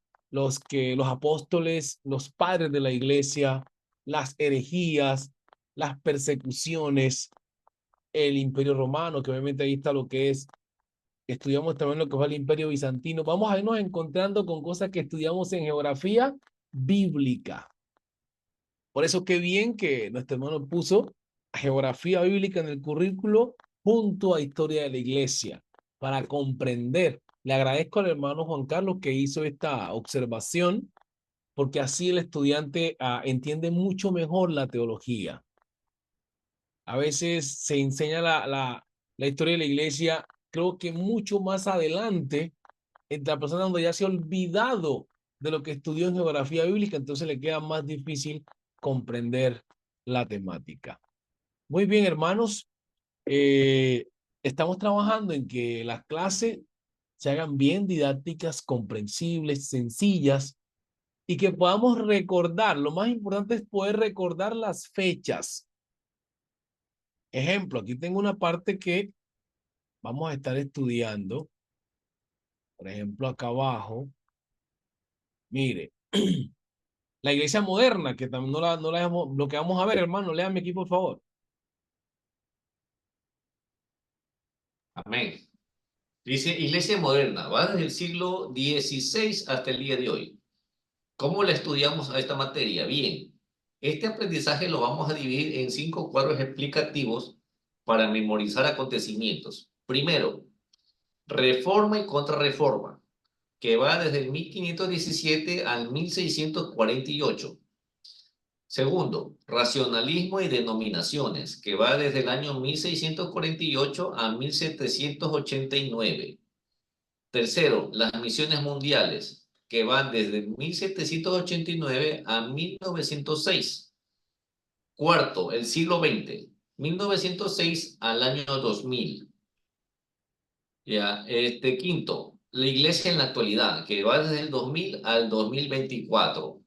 apóstoles, los padres de la iglesia, las herejías, las persecuciones, el imperio romano, que obviamente ahí está lo que es, estudiamos también lo que fue el imperio bizantino. Vamos a irnos encontrando con cosas que estudiamos en geografía bíblica. Por eso qué bien que nuestro hermano puso geografía bíblica en el currículo junto a historia de la iglesia para comprender. Le agradezco al hermano Juan Carlos que hizo esta observación porque así el estudiante entiende mucho mejor la teología. A veces se enseña la historia de la iglesia, creo que mucho más adelante, entre la persona donde ya se ha olvidado de lo que estudió en geografía bíblica, entonces le queda más difícil comprender la temática. Muy bien, hermanos. Estamos trabajando en que las clases se hagan bien didácticas, comprensibles, sencillas y que podamos recordar. Lo más importante es poder recordar las fechas. Ejemplo, aquí tengo una parte que vamos a estar estudiando. Por ejemplo, acá abajo. Mire, la iglesia moderna, que también lo que vamos a ver, hermano, léame aquí, por favor. Amén. Dice, iglesia moderna, va desde el siglo XVI hasta el día de hoy. ¿Cómo la estudiamos a esta materia? Bien, este aprendizaje lo vamos a dividir en 5 cuadros explicativos para memorizar acontecimientos. Primero, reforma y contrarreforma, que va desde el 1517 al 1648. Segundo, racionalismo y denominaciones, que va desde el año 1648 a 1789. Tercero, las misiones mundiales, que van desde 1789 a 1906. Cuarto, el siglo XX, 1906 al año 2000. Ya, quinto, la iglesia en la actualidad, que va desde el 2000 al 2024.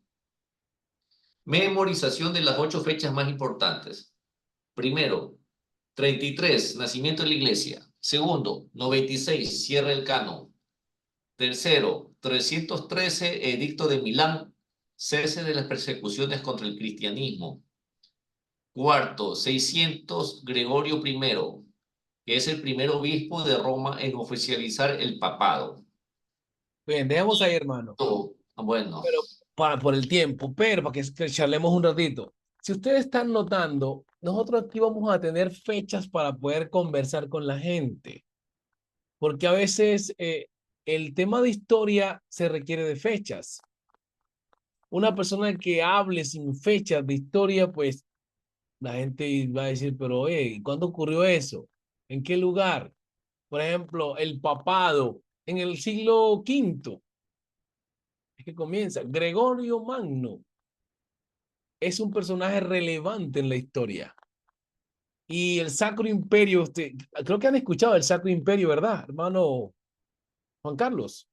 Memorización de las 8 fechas más importantes. Primero, 33, nacimiento de la iglesia. Segundo, 96, cierre el canon. Tercero, 313, edicto de Milán, cese de las persecuciones contra el cristianismo. Cuarto, 600, Gregorio I, que es el primer obispo de Roma en oficializar el papado. Bien, dejemos ahí, hermano. Bueno. Pero por el tiempo, pero para que charlemos un ratito. Si ustedes están notando, nosotros aquí vamos a tener fechas para poder conversar con la gente. Porque a veces el tema de historia se requiere de fechas. Una persona que hable sin fechas de historia, pues la gente va a decir, pero ¿cuándo ocurrió eso? ¿En qué lugar? Por ejemplo, el papado en el siglo V. Es que comienza. Gregorio Magno es un personaje relevante en la historia. Y el Sacro Imperio, creo que han escuchado el Sacro Imperio, ¿verdad, hermano Juan Carlos?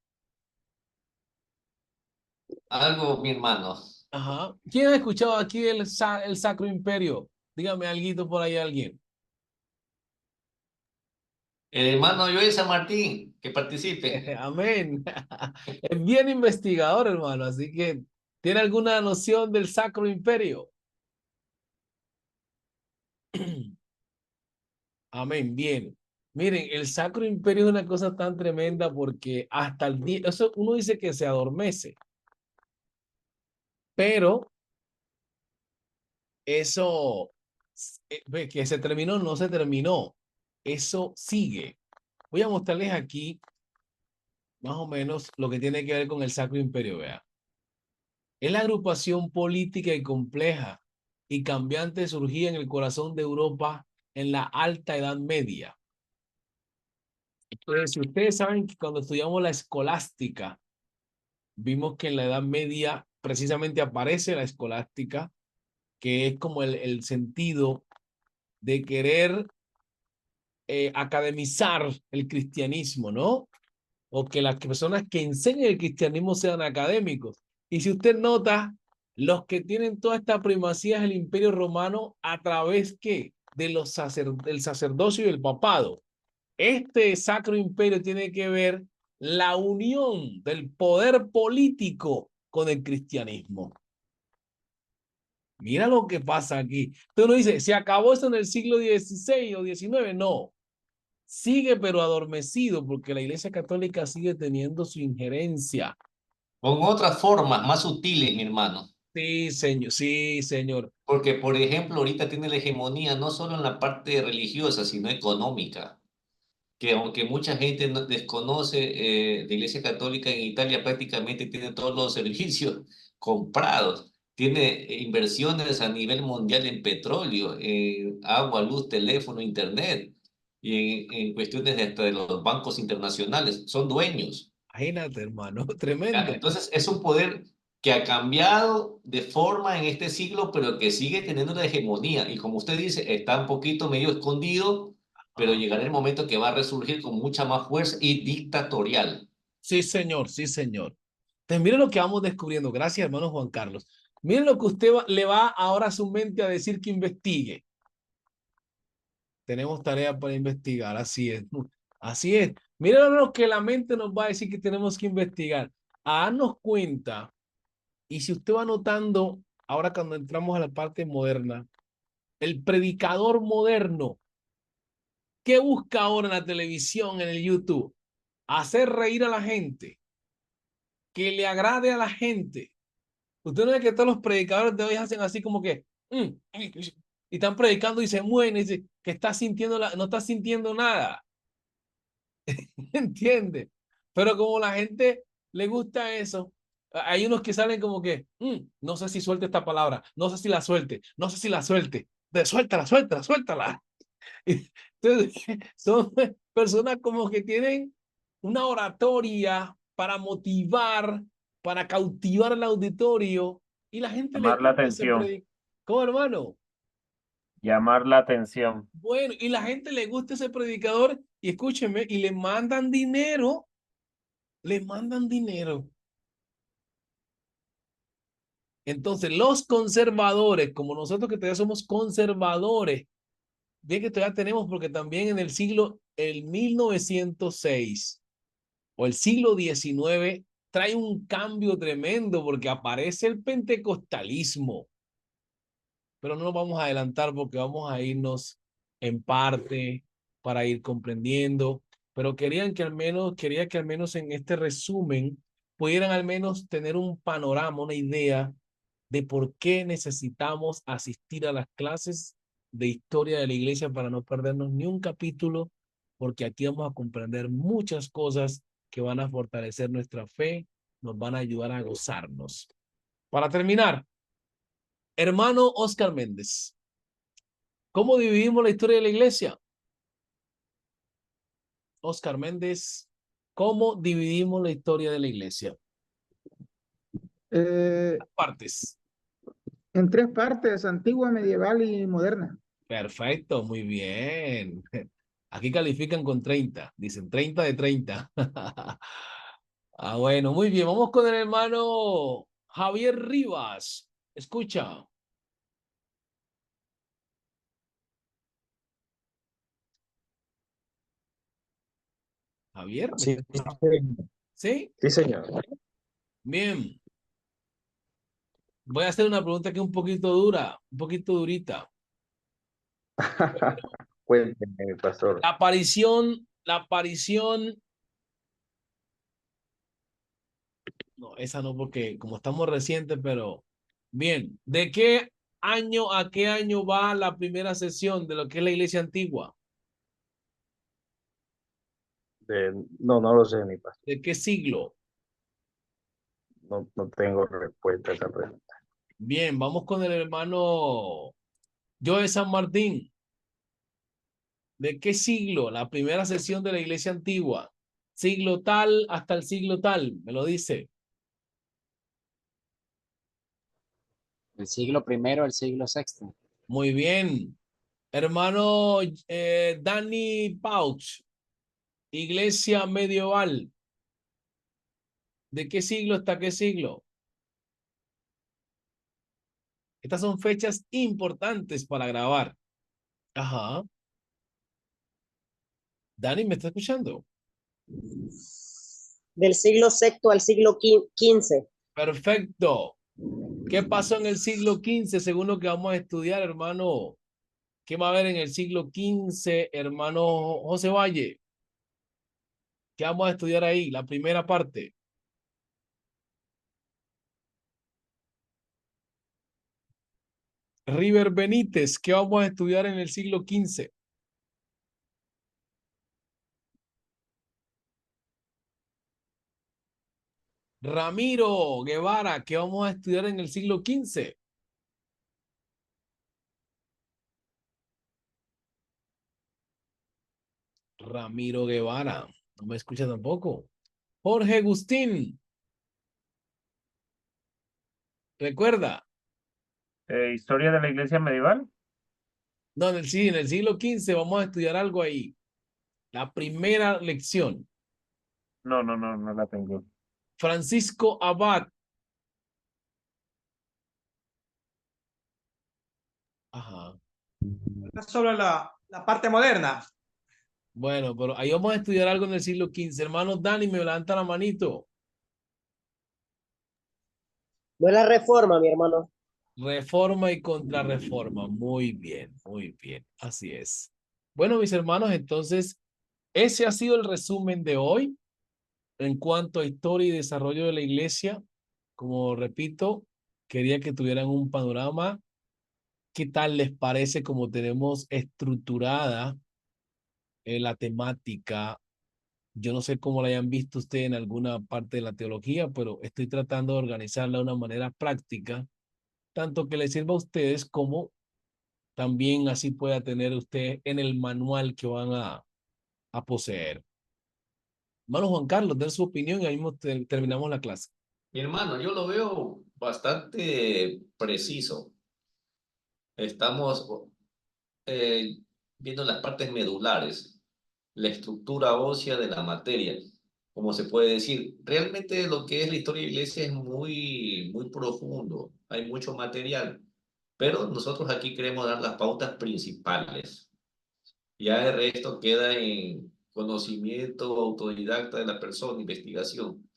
Algo, mi hermano. Ajá. ¿Quién ha escuchado aquí el Sacro Imperio? Dígame algo por ahí alguien. El hermano Joel San Martín, que participe. Amén. Es bien investigador, hermano, así que ¿tiene alguna noción del Sacro Imperio? Amén, bien. Miren, el Sacro Imperio es una cosa tan tremenda porque hasta el día, eso uno dice que se adormece, pero eso que se terminó, no se terminó. Eso sigue. Voy a mostrarles aquí más o menos lo que tiene que ver con el Sacro Imperio, vea. Es la agrupación política y compleja y cambiante surgida en el corazón de Europa en la Alta Edad Media. Entonces, si ustedes saben que cuando estudiamos la escolástica, vimos que en la Edad Media precisamente aparece la escolástica, que es como el sentido de querer academizar el cristianismo, ¿no? O que las personas que enseñan el cristianismo sean académicos. Y si usted nota, los que tienen toda esta primacía es el Imperio Romano a través ¿qué? De del sacerdocio y el papado. Este Sacro Imperio tiene que ver la unión del poder político con el cristianismo. Mira lo que pasa aquí. Entonces uno dice, ¿se acabó eso en el siglo XVI o XIX? No. Sigue pero adormecido porque la Iglesia Católica sigue teniendo su injerencia. Con otras formas más sutiles, mi hermano. Sí, señor, sí, señor. Porque, por ejemplo, ahorita tiene la hegemonía no solo en la parte religiosa, sino económica. Que aunque mucha gente desconoce, la Iglesia Católica en Italia prácticamente tiene todos los servicios comprados. Tiene inversiones a nivel mundial en petróleo, en agua, luz, teléfono, internet, y en cuestiones de hasta de los bancos internacionales. Son dueños. Imagínate, hermano, ¿Ya? tremendo. Entonces, es un poder que ha cambiado de forma en este siglo, pero que sigue teniendo una hegemonía. Y como usted dice, está un poquito medio escondido, pero Ah, llegará el momento que va a resurgir con mucha más fuerza y dictatorial. sí, señor, sí, señor. Entonces, mire lo que vamos descubriendo. Gracias, hermano Juan Carlos. Miren lo que usted le va ahora a su mente a decir que investigue. Tenemos tarea para investigar, así es. Así es. Miren lo que la mente nos va a decir que tenemos que investigar. A darnos cuenta, y si usted va notando, ahora cuando entramos a la parte moderna, el predicador moderno, ¿qué busca ahora en la televisión, en el YouTube? Hacer reír a la gente, que le agrade a la gente. Usted no ve que todos los predicadores de hoy hacen así como que, y están predicando y se mueven y dice que está sintiendo no está sintiendo nada. ¿Entiende? Pero como la gente le gusta eso, hay unos que salen como que, no sé si suelte esta palabra, no sé si la suelte, no sé si la suelte, suéltala, suéltala, suéltala. Entonces, son personas como que tienen una oratoria para motivar, para cautivar al auditorio y la gente le Llamar la gusta ese atención, predicador. ¿Cómo, hermano? llamar la atención. Bueno, y la gente le gusta ese predicador y escúcheme, y le mandan dinero, le mandan dinero. Entonces, los conservadores, como nosotros que todavía somos conservadores, bien que todavía tenemos, porque también en el 1906 o el siglo XIX trae un cambio tremendo porque aparece el pentecostalismo, pero no nos vamos a adelantar porque vamos a irnos en parte para ir comprendiendo, pero quería que al menos en este resumen pudieran al menos tener un panorama, una idea de por qué necesitamos asistir a las clases de historia de la iglesia para no perdernos ni un capítulo, porque aquí vamos a comprender muchas cosas que van a fortalecer nuestra fe, nos van a ayudar a gozarnos. Para terminar, hermano Oscar Méndez, ¿cómo dividimos la historia de la iglesia? Oscar Méndez, ¿cómo dividimos la historia de la iglesia? Eh, Partes. en tres partes, antigua, medieval y moderna. Perfecto, muy bien. Aquí califican con 30, dicen 30 de 30. Ah, bueno, muy bien. Vamos con el hermano Javier Rivas. Escucha. Javier, ¿me Sí, está escuchando? señor. ¿Sí? Sí, señor. Bien. Voy a hacer una pregunta que es un poquito dura, un poquito durita. Cuénteme, pastor. No, esa no, porque como estamos recientes, pero bien. ¿De qué año a qué año va la primera sesión de lo que es la iglesia antigua? No, no lo sé, mi pastor. ¿De qué siglo? No, no tengo respuesta a esa pregunta. Bien, vamos con el hermano Joe San Martín. ¿De qué siglo? La primera sesión de la iglesia antigua. Siglo tal hasta el siglo tal, me lo dice. El siglo primero, el siglo sexto. Muy bien. Hermano Danny Pauch, iglesia medieval. ¿De qué siglo hasta qué siglo? Estas son fechas importantes para grabar. Ajá. Dani, ¿me está escuchando? Del siglo sexto al siglo XV. Perfecto. ¿Qué pasó en el siglo XV según lo que vamos a estudiar, hermano? ¿Qué va a haber en el siglo XV, hermano José Valle? ¿Qué vamos a estudiar ahí? La primera parte. River Benítez, ¿qué vamos a estudiar en el siglo XV? Ramiro Guevara, ¿qué vamos a estudiar en el siglo XV? Ramiro Guevara, no me escucha tampoco. Jorge Agustín, recuerda, ¿Historia de la iglesia medieval? no, en el siglo XV vamos a estudiar algo ahí. La primera lección. No la tengo. Francisco Abad. Ajá. Sobre la parte moderna. Bueno, pero ahí vamos a estudiar algo en el siglo XV. Hermano Dani, me levanta la manito. No es la reforma, mi hermano. Reforma y contrarreforma. Muy bien, muy bien. Así es. Bueno, mis hermanos, entonces, ese ha sido el resumen de hoy en cuanto a historia y desarrollo de la iglesia. Como repito, quería que tuvieran un panorama. ¿Qué tal les parece como tenemos estructurada la temática? Yo no sé cómo la hayan visto ustedes en alguna parte de la teología, pero estoy tratando de organizarla de una manera práctica, tanto que les sirva a ustedes como también así pueda tener usted en el manual que van a poseer. Hermano Juan Carlos, den su opinión y ahí mismo terminamos la clase. Mi hermano, yo lo veo bastante preciso. Estamos eh, viendo las partes medulares, la estructura ósea de la materia, como se puede decir. Realmente lo que es la historia de la iglesia es muy profundo, hay mucho material, pero nosotros aquí queremos dar las pautas principales. Ya el resto queda en conocimiento autodidacta de la persona, investigación,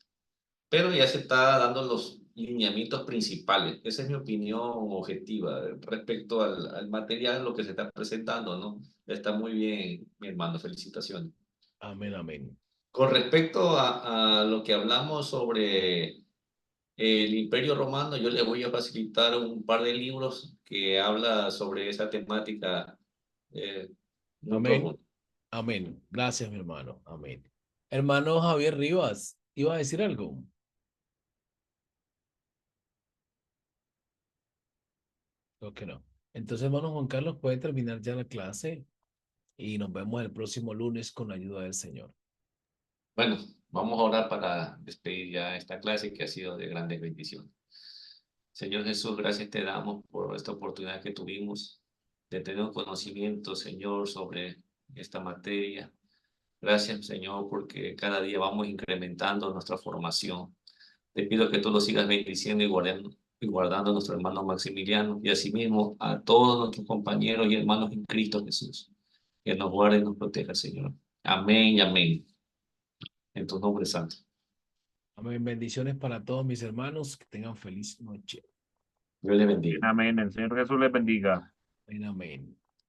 pero ya se está dando los lineamientos principales. Esa es mi opinión objetiva respecto al material, lo que se está presentando, ¿no? Está muy bien, mi hermano, felicitaciones. Amén, amén. Con respecto a lo que hablamos sobre el Imperio Romano, yo le voy a facilitar un par de libros que habla sobre esa temática muy Amén. profunda. Amén. Gracias, mi hermano. Amén. Hermano Javier Rivas, ¿iba a decir algo? Creo que no. Entonces, hermano Juan Carlos, puede terminar ya la clase y nos vemos el próximo lunes con la ayuda del Señor. Bueno, vamos a orar para despedir ya esta clase que ha sido de grandes bendiciones. Señor Jesús, gracias te damos por esta oportunidad que tuvimos de tener un conocimiento, Señor, sobre esta materia. Gracias, Señor, porque cada día vamos incrementando nuestra formación. Te pido que tú lo sigas bendiciendo y guardando a nuestro hermano Maximiliano y asimismo a todos nuestros compañeros y hermanos en Cristo Jesús. Que nos guarde y nos proteja, Señor. Amén y amén. En tu nombre santo. Amén. Bendiciones para todos mis hermanos. Que tengan feliz noche. Dios le bendiga. Amén. El Señor Jesús les bendiga. Amén, amén.